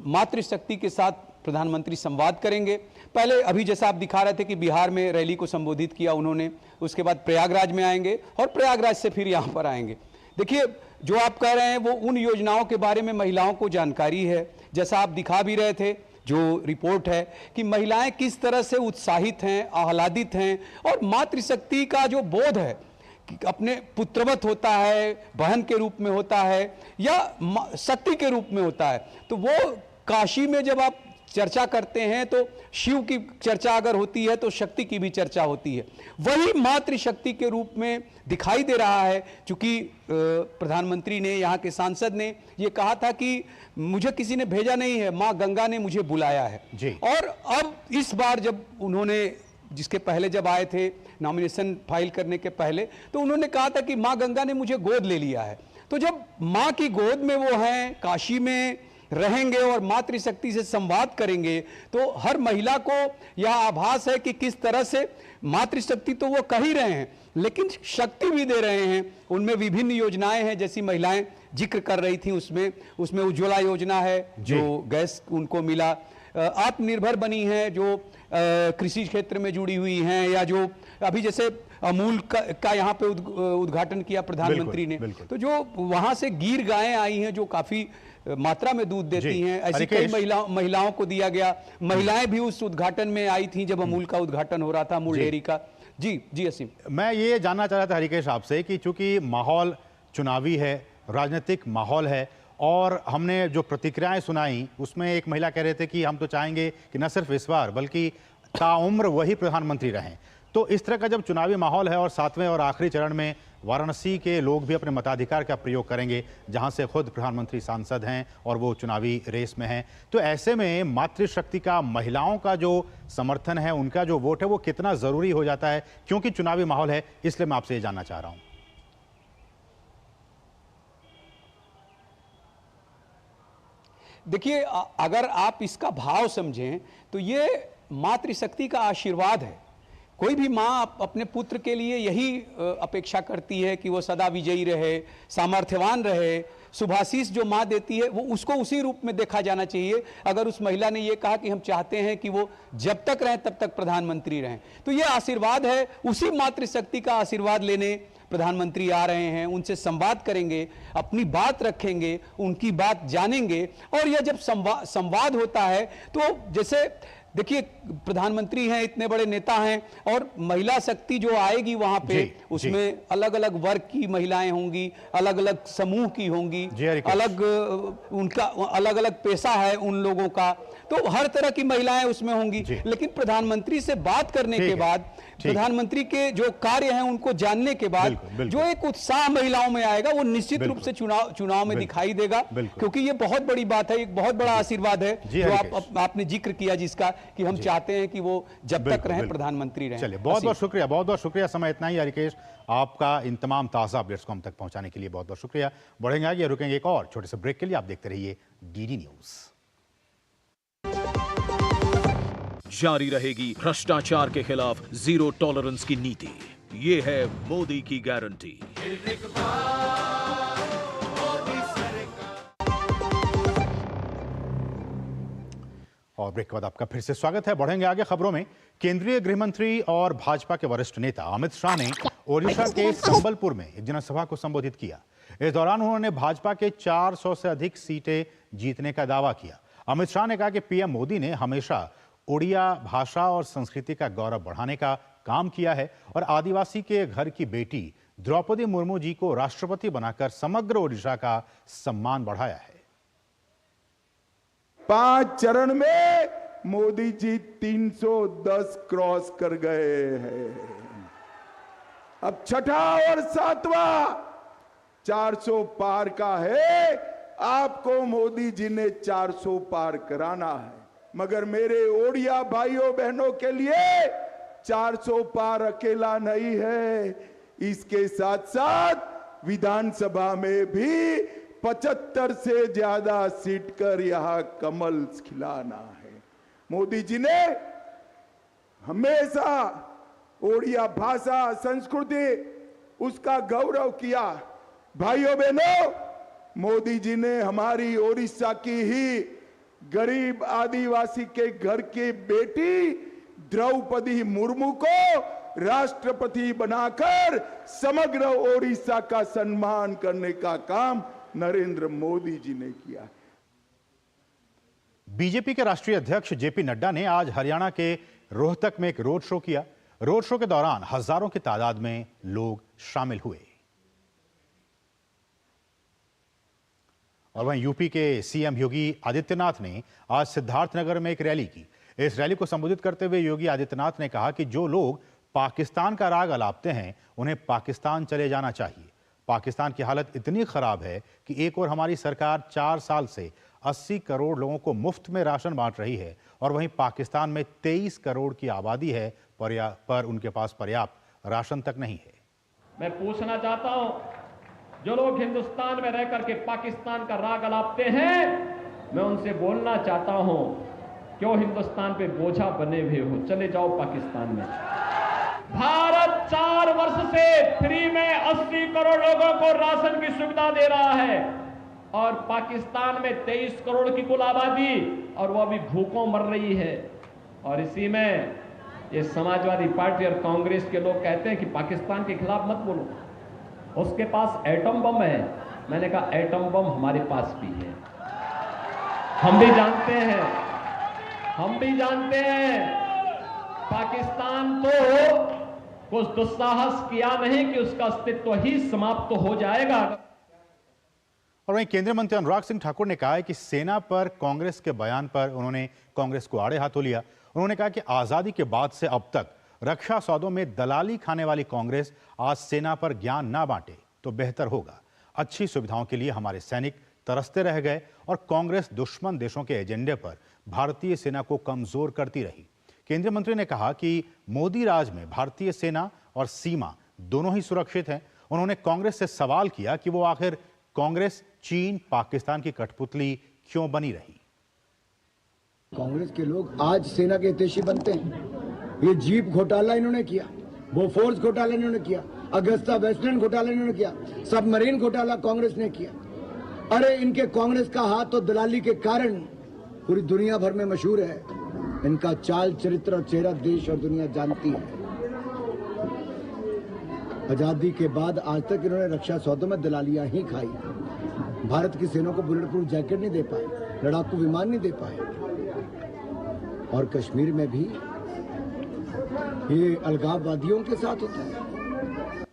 मातृशक्ति के साथ प्रधानमंत्री संवाद करेंगे। पहले अभी जैसा आप दिखा रहे थे कि बिहार में रैली को संबोधित किया उन्होंने, उसके बाद प्रयागराज में आएंगे और प्रयागराज से फिर यहाँ पर आएंगे। देखिए, जो आप कह रहे हैं वो उन योजनाओं के बारे में महिलाओं को जानकारी है। जैसा आप दिखा भी रहे थे जो रिपोर्ट है कि महिलाएं किस तरह से उत्साहित हैं, आह्लादित हैं और मातृशक्ति का जो बोध है कि अपने पुत्रवत होता है, बहन के रूप में होता है या शक्ति के रूप में होता है। तो वो काशी में जब आप चर्चा करते हैं तो शिव की चर्चा अगर होती है तो शक्ति की भी चर्चा होती है। वही मातृशक्ति के रूप में दिखाई दे रहा है, क्योंकि प्रधानमंत्री ने, यहाँ के सांसद ने ये कहा था कि मुझे किसी ने भेजा नहीं है, माँ गंगा ने मुझे बुलाया है जी। और अब इस बार जब उन्होंने, जिसके पहले जब आए थे नॉमिनेशन फाइल करने के पहले, तो उन्होंने कहा था कि माँ गंगा ने मुझे गोद ले लिया है। तो जब माँ की गोद में वो हैं, काशी में रहेंगे और मातृशक्ति से संवाद करेंगे, तो हर महिला को यह आभास है कि किस तरह से मातृशक्ति तो वो कह ही रहे हैं लेकिन शक्ति भी दे रहे हैं। उनमें विभिन्न योजनाएं हैं, जैसी महिलाएं जिक्र कर रही थी, उसमें उज्ज्वला योजना है जो गैस उनको मिला, आत्मनिर्भर बनी है जो कृषि क्षेत्र में जुड़ी हुई हैं, या जो अभी जैसे अमूल का यहाँ पे उद्घाटन किया प्रधानमंत्री ने। तो जो वहां से गिर गायें आई हैं जो काफी मात्रा में दूध देती हैं, ऐसी कई महिलाओं को दिया गया। महिलाएं भी उस उद्घाटन में आई थी जब अमूल का उद्घाटन हो रहा था, अमूल डेयरी का। जी असीम, मैं ये जानना चाह रहा था हरिकेश आपसे कि चूंकि माहौल चुनावी है, राजनीतिक माहौल है, और हमने जो प्रतिक्रियाएं सुनाई उसमें एक महिला कह रहे थे कि हम तो चाहेंगे कि न सिर्फ इस बार बल्कि ताउम्र वही प्रधानमंत्री रहें। तो इस तरह का जब चुनावी माहौल है और 7वें और आखिरी चरण में वाराणसी के लोग भी अपने मताधिकार का प्रयोग करेंगे, जहां से खुद प्रधानमंत्री सांसद हैं और वो चुनावी रेस में हैं, तो ऐसे में मातृशक्ति का, महिलाओं का जो समर्थन है, उनका जो वोट है, वो कितना जरूरी हो जाता है? क्योंकि चुनावी माहौल है, इसलिए मैं आपसे ये जानना चाह रहा हूं। देखिए, अगर आप इसका भाव समझें तो ये मातृशक्ति का आशीर्वाद है। कोई भी माँ अपने पुत्र के लिए यही अपेक्षा करती है कि वो सदा विजयी रहे, सामर्थ्यवान रहे। शुभाशीष जो माँ देती है वो उसको उसी रूप में देखा जाना चाहिए। अगर उस महिला ने ये कहा कि हम चाहते हैं कि वो जब तक रहें तब तक प्रधानमंत्री रहें, तो ये आशीर्वाद है। उसी मातृशक्ति का आशीर्वाद लेने प्रधानमंत्री आ रहे हैं, उनसे संवाद करेंगे, अपनी बात रखेंगे, उनकी बात जानेंगे। और यह जब संवाद होता है तो जैसे देखिए, प्रधानमंत्री हैं, इतने बड़े नेता हैं, और महिला शक्ति जो आएगी वहां पे, उसमें अलग अलग वर्ग की महिलाएं होंगी, अलग अलग समूह की होंगी, अलग उनका अलग अलग पेशा है उन लोगों का, तो हर तरह की महिलाएं उसमें होंगी। लेकिन प्रधानमंत्री से बात करने के बाद, प्रधानमंत्री के जो कार्य हैं उनको जानने के बाद जो एक उत्साह महिलाओं में आएगा, वो निश्चित रूप से चुनाव में दिखाई देगा। क्योंकि ये बहुत बड़ी बात है, एक बहुत बड़ा आशीर्वाद है जो आपने जिक्र किया, जिसका कि हम चाहते हैं कि वो जब तक रहें, प्रधानमंत्री रहें। चलिए, बहुत बहुत शुक्रिया। समय इतना ही हरिकेश, आपका इन तमाम ताजा अपडेट्स को हम तक पहुंचाने के लिए बहुत बहुत शुक्रिया। बढ़ेंगे आगे, रुकेंगे एक और छोटे से ब्रेक के लिए। आप देखते रहिए डीडी न्यूज। जारी रहेगी भ्रष्टाचार के खिलाफ जीरो टॉलरेंस की नीति। ये है मोदी की गारंटी। और ब्रेक के बाद आपका फिर से स्वागत है। बढ़ेंगे आगे खबरों में। केंद्रीय गृह मंत्री और भाजपा के वरिष्ठ नेता अमित शाह ने ओडिशा के संबलपुर में एक जनसभा को संबोधित किया। इस दौरान उन्होंने भाजपा के 400 से अधिक सीटें जीतने का दावा किया। अमित शाह ने कहा कि पीएम मोदी ने हमेशा ओडिया भाषा और संस्कृति का गौरव बढ़ाने का काम किया है और आदिवासी के घर की बेटी द्रौपदी मुर्मू जी को राष्ट्रपति बनाकर समग्र ओडिशा का सम्मान बढ़ाया है। 5 चरण में मोदी जी 310 क्रॉस कर गए हैं। अब छठा और 7वां 400 पार का है। आपको मोदी जी ने 400 पार कराना है, मगर मेरे ओडिया भाइयों बहनों के लिए 400 पार अकेला नहीं है। इसके साथ साथ विधानसभा में भी 75 से ज्यादा सीट कर यहां कमल खिलाना है। मोदी जी ने हमेशा ओडिया भाषा, संस्कृति, उसका गौरव किया। भाइयों बहनों, मोदी जी ने हमारी ओडिशा की ही गरीब आदिवासी के घर की बेटी द्रौपदी मुर्मू को राष्ट्रपति बनाकर समग्र ओडिशा का सम्मान करने का काम नरेंद्र मोदी जी ने किया। बीजेपी के राष्ट्रीय अध्यक्ष जेपी नड्डा ने आज हरियाणा के रोहतक में एक रोड शो किया। रोड शो के दौरान हजारों की तादाद में लोग शामिल हुए। और वहीं यूपी के सीएम योगी आदित्यनाथ ने आज सिद्धार्थनगर में एक रैली की। इस रैली को संबोधित करते हुए योगी आदित्यनाथ ने कहा कि जो लोग पाकिस्तान का राग अलापते हैं उन्हें पाकिस्तान चले जाना चाहिए। पाकिस्तान की हालत इतनी खराब है कि एक और हमारी सरकार 4 साल से 80 करोड़ लोगों को मुफ्त में राशन बांट रही है और वहीं पाकिस्तान में 23 करोड़ की आबादी है पर उनके पास पर्याप्त राशन तक नहीं है। मैं पूछना चाहता हूं, जो लोग हिंदुस्तान में रह करके पाकिस्तान का राग अलापते हैं, मैं उनसे बोलना चाहता हूं, क्यों हिंदुस्तान पे बोझा बने हुए हो, चले जाओ पाकिस्तान में। भारत 4 वर्ष से फ्री में 80 करोड़ लोगों को राशन की सुविधा दे रहा है और पाकिस्तान में 23 करोड़ की कुल आबादी और वो अभी भूखों मर रही है। और इसी में ये समाजवादी पार्टी और कांग्रेस के लोग कहते हैं कि पाकिस्तान के खिलाफ मत बोलो, उसके पास एटम बम है। मैंने कहा एटम बम हमारे पास भी है, हम भी जानते हैं पाकिस्तान तो कुछ दुस्साहस किया नहीं कि उसका अस्तित्व ही समाप्त हो जाएगा। और वहीं केंद्रीय मंत्री अनुराग सिंह ठाकुर ने कहा है कि सेना पर कांग्रेस के बयान पर उन्होंने कांग्रेस को आड़े हाथों लिया। उन्होंने कहा कि आजादी के बाद से अब तक रक्षा सौदों में दलाली खाने वाली कांग्रेस आज सेना पर ज्ञान ना बांटे तो बेहतर होगा। अच्छी सुविधाओं के लिए हमारे सैनिक तरसते रह गए और कांग्रेस दुश्मन देशों के एजेंडे पर भारतीय सेना को कमजोर करती रही। केंद्रीय मंत्री ने कहा कि मोदी राज में भारतीय सेना और सीमा दोनों ही सुरक्षित हैं। उन्होंने कांग्रेस से सवाल किया कि वो आखिर कांग्रेस चीन पाकिस्तान की कठपुतली क्यों बनी रही। कांग्रेस के लोग आज सेना के हितैषी बनते हैं। ये जीप घोटाला इन्होंने किया, बोफोर्स घोटाला इन्होंने किया, अगस्ता वेस्टलैंड घोटाला इन्होंने किया, सबमरीन घोटाला कांग्रेस ने किया। अरे इनके कांग्रेस का हाथ तो दलाली के कारण पूरी दुनिया भर में मशहूर है। इनका चाल चरित्र और चेहरा देश और दुनिया जानती है। आजादी के बाद आज तक इन्होंने रक्षा सौदों में दलालियां ही खाई। भारत की सेना को बुलेट प्रूफ जैकेट नहीं दे पाए, लड़ाकू विमान नहीं दे पाए। और कश्मीर में भी ये अलगाववादियों के साथ होता है।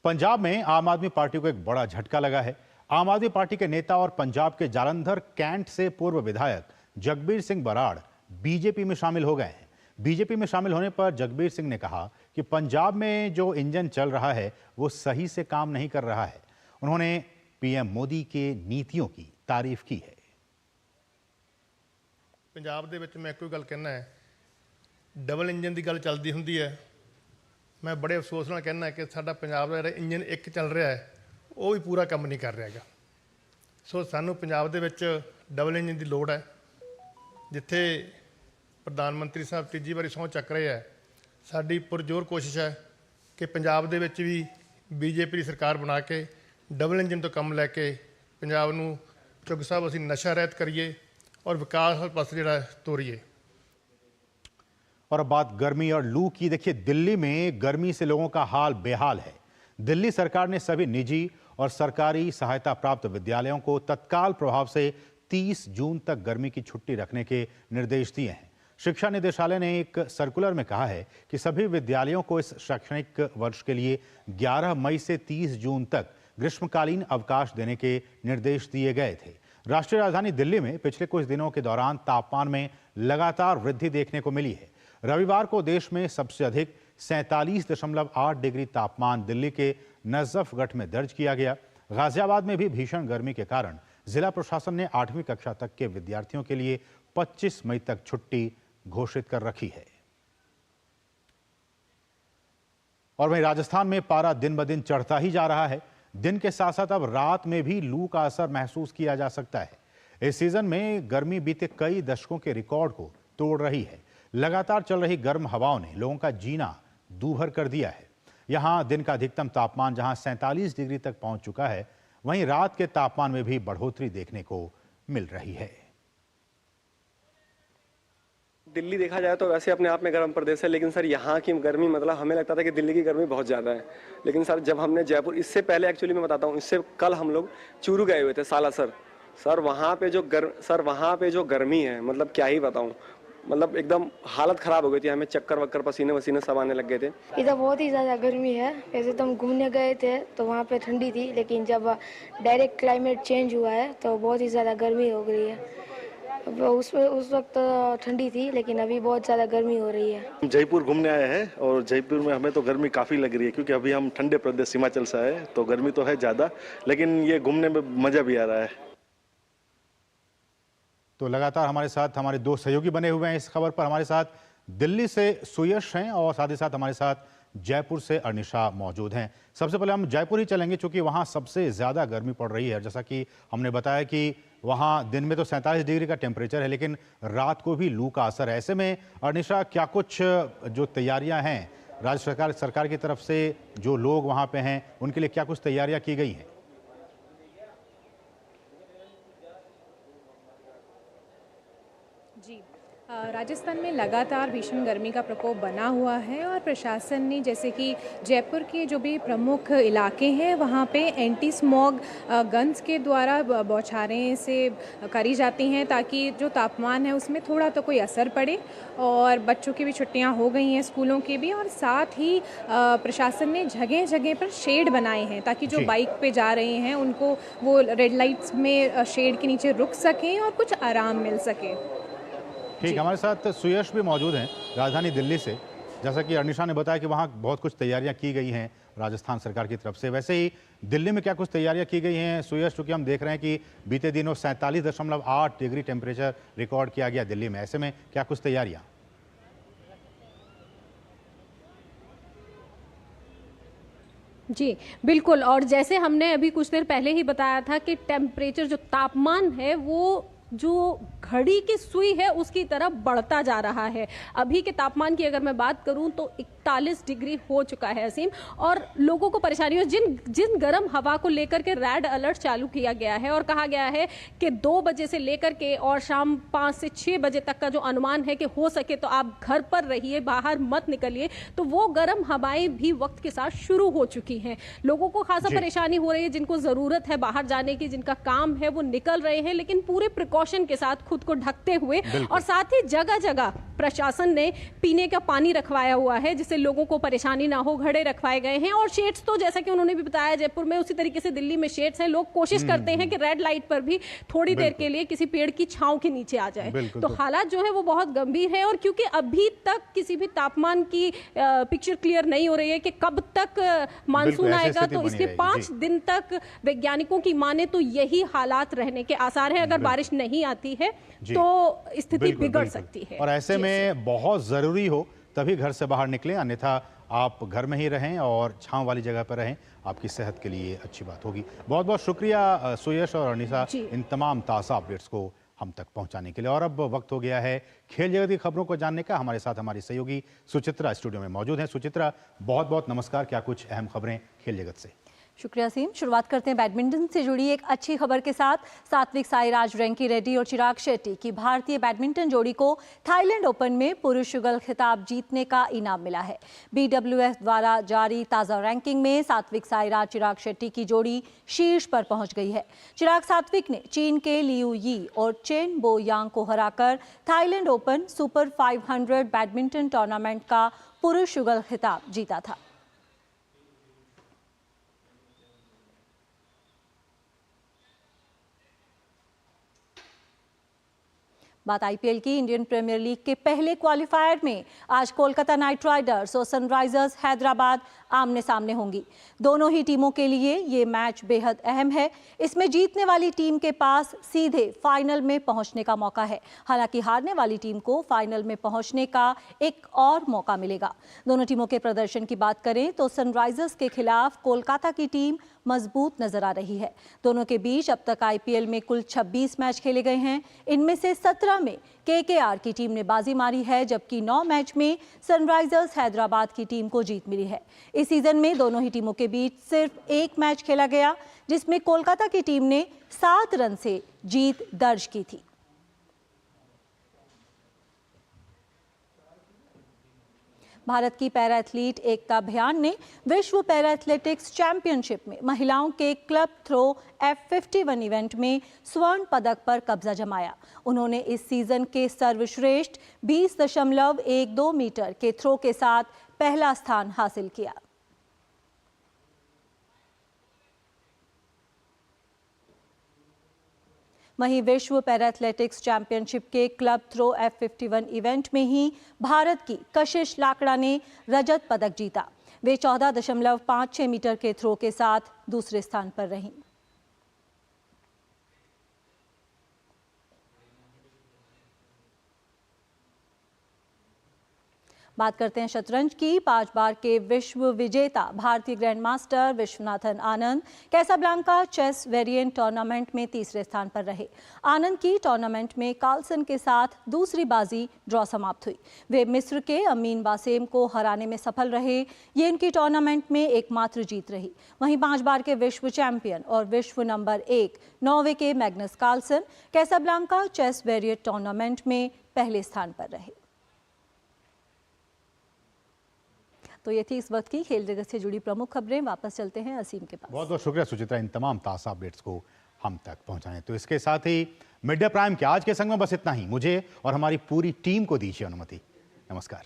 पंजाब में आम आदमी पार्टी को एक बड़ा झटका लगा है। आम आदमी पार्टी के नेता और पंजाब के जालंधर कैंट से पूर्व विधायक जगबीर सिंह बराड़ बीजेपी में शामिल हो गए हैं। बीजेपी में शामिल होने पर जगबीर सिंह ने कहा कि पंजाब में जो इंजन चल रहा है वो सही से काम नहीं कर रहा है। उन्होंने पीएम मोदी के नीतियों की तारीफ की है। पंजाब ਦੇ ਵਿੱਚ ਮੈਂ ਕੋਈ ਗੱਲ ਕਹਿਣਾ ਹੈ, ਡਬਲ ਇੰਜਨ ਦੀ ਗੱਲ ਚੱਲਦੀ ਹੁੰਦੀ ਹੈ। ਮੈਂ ਬੜੇ ਅਫਸੋਸ ਨਾਲ ਕਹਿਣਾ ਕਿ ਸਾਡਾ ਪੰਜਾਬ ਦਾ ਜਿਹੜਾ ਇੰਜਨ ਇੱਕ ਚੱਲ ਰਿਹਾ ਹੈ ਉਹ ਵੀ ਪੂਰਾ ਕੰਮ ਨਹੀਂ ਕਰ ਰਿਹਾ ਹੈਗਾ। ਸੋ ਸਾਨੂੰ ਪੰਜਾਬ ਦੇ ਵਿੱਚ ਡਬਲ ਇੰਜਨ ਦੀ ਲੋੜ ਹੈ। ਜਿੱਥੇ ਪ੍ਰਧਾਨ ਮੰਤਰੀ ਸਾਹਿਬ ਤੀਜੀ ਵਾਰੀ ਸਹੁੰ ਚੱਕ ਰਹੇ ਹੈ, ਸਾਡੀ ਪੁਰਜ਼ੋਰ ਕੋਸ਼ਿਸ਼ ਹੈ ਕਿ ਪੰਜਾਬ ਦੇ ਵਿੱਚ ਵੀ ਬੀਜੇਪੀ ਦੀ ਸਰਕਾਰ ਬਣਾ ਕੇ ਡਬਲ ਇੰਜਨ ਤੋਂ ਕੰਮ ਲੈ ਕੇ ਪੰਜਾਬ ਨੂੰ ਚੁੱਗ ਸਾਹਿਬ ਅਸੀਂ ਨਸ਼ਾ ਰਹਿਤ ਕਰੀਏ और विकास और पास तोड़िए। और अब बात गर्मी और लू की। देखिए दिल्ली में गर्मी से लोगों का हाल बेहाल है। दिल्ली सरकार ने सभी निजी और सरकारी सहायता प्राप्त विद्यालयों को तत्काल प्रभाव से 30 जून तक गर्मी की छुट्टी रखने के निर्देश दिए हैं। शिक्षा निदेशालय ने एक सर्कुलर में कहा है कि सभी विद्यालयों को इस शैक्षणिक वर्ष के लिए 11 मई से 30 जून तक ग्रीष्मकालीन अवकाश देने के निर्देश दिए गए थे। राष्ट्रीय राजधानी दिल्ली में पिछले कुछ दिनों के दौरान तापमान में लगातार वृद्धि देखने को मिली है। रविवार को देश में सबसे अधिक 47.8 डिग्री तापमान दिल्ली के नजफगढ़ में दर्ज किया गया। गाजियाबाद में भी भीषण गर्मी के कारण जिला प्रशासन ने 8वीं कक्षा तक के विद्यार्थियों के लिए 25 मई तक छुट्टी घोषित कर रखी है। और वहीं राजस्थान में पारा दिन ब दिन चढ़ता ही जा रहा है। दिन के साथ साथ अब रात में भी लू का असर महसूस किया जा सकता है। इस सीजन में गर्मी बीते कई दशकों के रिकॉर्ड को तोड़ रही है। लगातार चल रही गर्म हवाओं ने लोगों का जीना दूभर कर दिया है। यहां दिन का अधिकतम तापमान जहां 47 डिग्री तक पहुंच चुका है, वहीं रात के तापमान में भी बढ़ोतरी देखने को मिल रही है। दिल्ली देखा जाए तो वैसे अपने आप में गर्म प्रदेश है, लेकिन सर यहाँ की गर्मी मतलब हमें लगता था कि दिल्ली की गर्मी बहुत ज़्यादा है। लेकिन सर जब हमने जयपुर, इससे पहले एक्चुअली मैं बताता हूँ, इससे कल हम लोग चूरू गए हुए थे सालासर, सर वहाँ पे जो गर्मी है, मतलब क्या ही बताऊँ, मतलब एकदम हालत ख़राब हो गई थी। हमें चक्कर वक्कर, पसीने वसीने सब आने लग गए थे। इधर बहुत ही ज़्यादा गर्मी है। वैसे तो हम घूमने गए थे तो वहाँ पे ठंडी थी, लेकिन जब डायरेक्ट क्लाइमेट चेंज हुआ है तो बहुत ही ज़्यादा गर्मी हो गई है। उस वक्त ठंडी थी, लेकिन अभी बहुत ज़्यादा गर्मी हो रही है। जयपुर घूमने आए हैं और जयपुर में हमें तो गर्मी काफ़ी लग रही है, क्योंकि अभी हम ठंडे प्रदेश हिमाचल से आए, तो गर्मी तो है ज़्यादा, लेकिन ये घूमने में मज़ा भी आ रहा है। तो लगातार हमारे साथ हमारे दो सहयोगी बने हुए हैं इस खबर पर। हमारे साथ दिल्ली से सुयश हैं और साथ ही साथ हमारे साथ जयपुर से अर्निशा मौजूद हैं। सबसे पहले हम जयपुर ही चलेंगे, क्योंकि वहां सबसे ज़्यादा गर्मी पड़ रही है। जैसा कि हमने बताया कि वहां दिन में तो 47 डिग्री का टेम्परेचर है, लेकिन रात को भी लू का असर है। ऐसे में अर्निशा, क्या कुछ जो तैयारियां हैं राज्य सरकार की तरफ से, जो लोग वहां पे हैं उनके लिए क्या कुछ तैयारियां की गई हैं? जी, राजस्थान में लगातार भीषण गर्मी का प्रकोप बना हुआ है और प्रशासन ने, जैसे कि जयपुर के जो भी प्रमुख इलाके हैं वहाँ पे एंटी स्मॉग गन्स के द्वारा बौछारें से करी जाती हैं, ताकि जो तापमान है उसमें थोड़ा तो कोई असर पड़े। और बच्चों की भी छुट्टियां हो गई हैं, स्कूलों की भी, और साथ ही प्रशासन ने जगह जगह पर शेड बनाए हैं, ताकि जो बाइक पे जा रहे हैं उनको वो रेड लाइट्स में शेड के नीचे रुक सकें और कुछ आराम मिल सके। ठीक, हमारे साथ सुयश भी मौजूद हैं राजधानी दिल्ली से। जैसा कि अर्निशा ने बताया कि वहाँ बहुत कुछ तैयारियां की गई हैं राजस्थान सरकार की तरफ से, वैसे ही दिल्ली में क्या कुछ तैयारियां की गई हैं सुयश? क्योंकि हम देख रहे हैं कि बीते दिनों 47.8 डिग्री टेम्परेचर रिकॉर्ड किया गया दिल्ली में। ऐसे में क्या कुछ तैयारियां? जी बिल्कुल, और जैसे हमने अभी कुछ देर पहले ही बताया था कि टेम्परेचर, जो तापमान है वो जो घड़ी की सुई है उसकी तरफ बढ़ता जा रहा है। अभी के तापमान की अगर मैं बात करूं तो 41 डिग्री हो चुका है असीम, और लोगों को परेशानी हो। जिन गर्म हवा को लेकर के रेड अलर्ट चालू किया गया है और कहा गया है कि 2 बजे से लेकर के और शाम 5 से 6 बजे तक का जो अनुमान है कि हो सके तो आप घर पर रहिए, बाहर मत निकलिए, तो वो गर्म हवाएं भी वक्त के साथ शुरू हो चुकी हैं। लोगों को खासा परेशानी हो रही है, जिनको जरूरत है बाहर जाने की, जिनका काम है, वो निकल रहे हैं, लेकिन पूरे प्रिकॉशन के साथ खुद को ढकते हुए। और साथ ही जगह जगह प्रशासन ने पीने का पानी रखवाया हुआ है, जिससे लोगों को परेशानी ना हो। घड़े रखवाए गए हैं और शेड्स, तो जैसा कि उन्होंने भी बताया जयपुर में, उसी तरीके से दिल्ली में शेड्स हैं। लोग कोशिश करते हैं कि रेड लाइट पर भी थोड़ी देर के लिए किसी पेड़ की छांव के नीचे आ जाए। तो हालात जो है वो बहुत गंभीर है, और क्योंकि अभी तक किसी भी तापमान की पिक्चर क्लियर नहीं हो रही है कि कब तक मानसून आएगा, तो इसलिए 5 दिन तक वैज्ञानिकों की माने तो यही हालात रहने के आसार हैं। अगर बारिश नहीं आती है तो स्थिति बिगड़ सकती है। और ऐसे में बहुत जरूरी हो तभी घर से बाहर निकलें, अन्यथा आप घर में ही रहें और छांव वाली जगह पर रहें, आपकी सेहत के लिए अच्छी बात होगी। बहुत बहुत शुक्रिया सुयश और अर्निशा इन तमाम ताज़ा अपडेट्स को हम तक पहुंचाने के लिए। और अब वक्त हो गया है खेल जगत की खबरों को जानने का। हमारे साथ हमारी सहयोगी सुचित्रा स्टूडियो में मौजूद हैं। सुचित्रा, बहुत बहुत नमस्कार। क्या कुछ अहम खबरें खेल जगत से? शुक्रिया सीम। शुरुआत करते हैं बैडमिंटन से जुड़ी एक अच्छी खबर के साथ। सात्विक साईराज रैंकी रेड्डी और चिराग शेट्टी की भारतीय बैडमिंटन जोड़ी को थाईलैंड ओपन में पुरुष युगल खिताब जीतने का इनाम मिला है। BWF द्वारा जारी ताज़ा रैंकिंग में सात्विक साईराज चिराग शेट्टी की जोड़ी शीर्ष पर पहुंच गई है। चिराग सात्विक ने चीन के लियू यी और चेन बो यांग को हराकर Thailand open super 500 badminton tournament का पुरुष युगल खिताब जीता था। बात IPL की। इंडियन प्रीमियर लीग के पहले क्वालिफायर में आज कोलकाता नाइट राइडर्स और सनराइजर्स हैदराबाद आमने सामने होंगी। दोनों ही टीमों के लिए ये मैच बेहद अहम है। इसमें जीतने वाली टीम के पास सीधे फाइनल में पहुंचने का मौका है। हालांकि हारने वाली टीम को फाइनल में पहुंचने का एक और मौका मिलेगा। दोनों टीमों के प्रदर्शन की बात करें तो सनराइजर्स के खिलाफ कोलकाता की टीम मजबूत नजर आ रही है। दोनों के बीच अब तक IPL में कुल 26 मैच खेले गए हैं। इनमें से 17 में KKR की टीम ने बाजी मारी है, जबकि 9 मैच में सनराइजर्स हैदराबाद की टीम को जीत मिली है। इस सीजन में दोनों ही टीमों के बीच सिर्फ एक मैच खेला गया, जिसमें कोलकाता की टीम ने 7 रन से जीत दर्ज की थी। भारत की पैरा एथलीट एकता भयान ने विश्व पैरा एथलेटिक्स चैंपियनशिप में महिलाओं के क्लब थ्रो F51 इवेंट में स्वर्ण पदक पर कब्जा जमाया। उन्होंने इस सीजन के सर्वश्रेष्ठ 20.12 मीटर के थ्रो के साथ पहला स्थान हासिल किया। वहीं विश्व पैरा एथलेटिक्स चैंपियनशिप के क्लब थ्रो F51 इवेंट में ही भारत की कशिश लाकड़ा ने रजत पदक जीता। वे 14.56 मीटर के थ्रो के साथ दूसरे स्थान पर रहीं। बात करते हैं शतरंज की। 5 बार के विश्व विजेता भारतीय grand master Viswanathan Anand कैसाब्लांका chess variant tournament में तीसरे स्थान पर रहे। आनंद की टूर्नामेंट में कार्लसन के साथ दूसरी बाजी ड्रॉ समाप्त हुई। वे मिस्र के अमीन बासेम को हराने में सफल रहे। ये इनकी टूर्नामेंट में एकमात्र जीत रही। वहीं 5 बार के विश्व चैंपियन और विश्व नंबर 1 नॉर्वे के Magnus Carlsen Casablanca chess variant tournament में पहले स्थान पर रहे। तो ये थी इस वक्त की खेल जगत से जुड़ी प्रमुख खबरें। वापस चलते हैं असीम के पास। बहुत बहुत शुक्रिया सुचित्रा, इन तमाम ताज़ा अपडेट्स को हम तक पहुंचाने। तो इसके साथ ही मिड डे प्राइम के आज के संग में बस इतना ही। मुझे और हमारी पूरी टीम को दीजिए अनुमति। नमस्कार।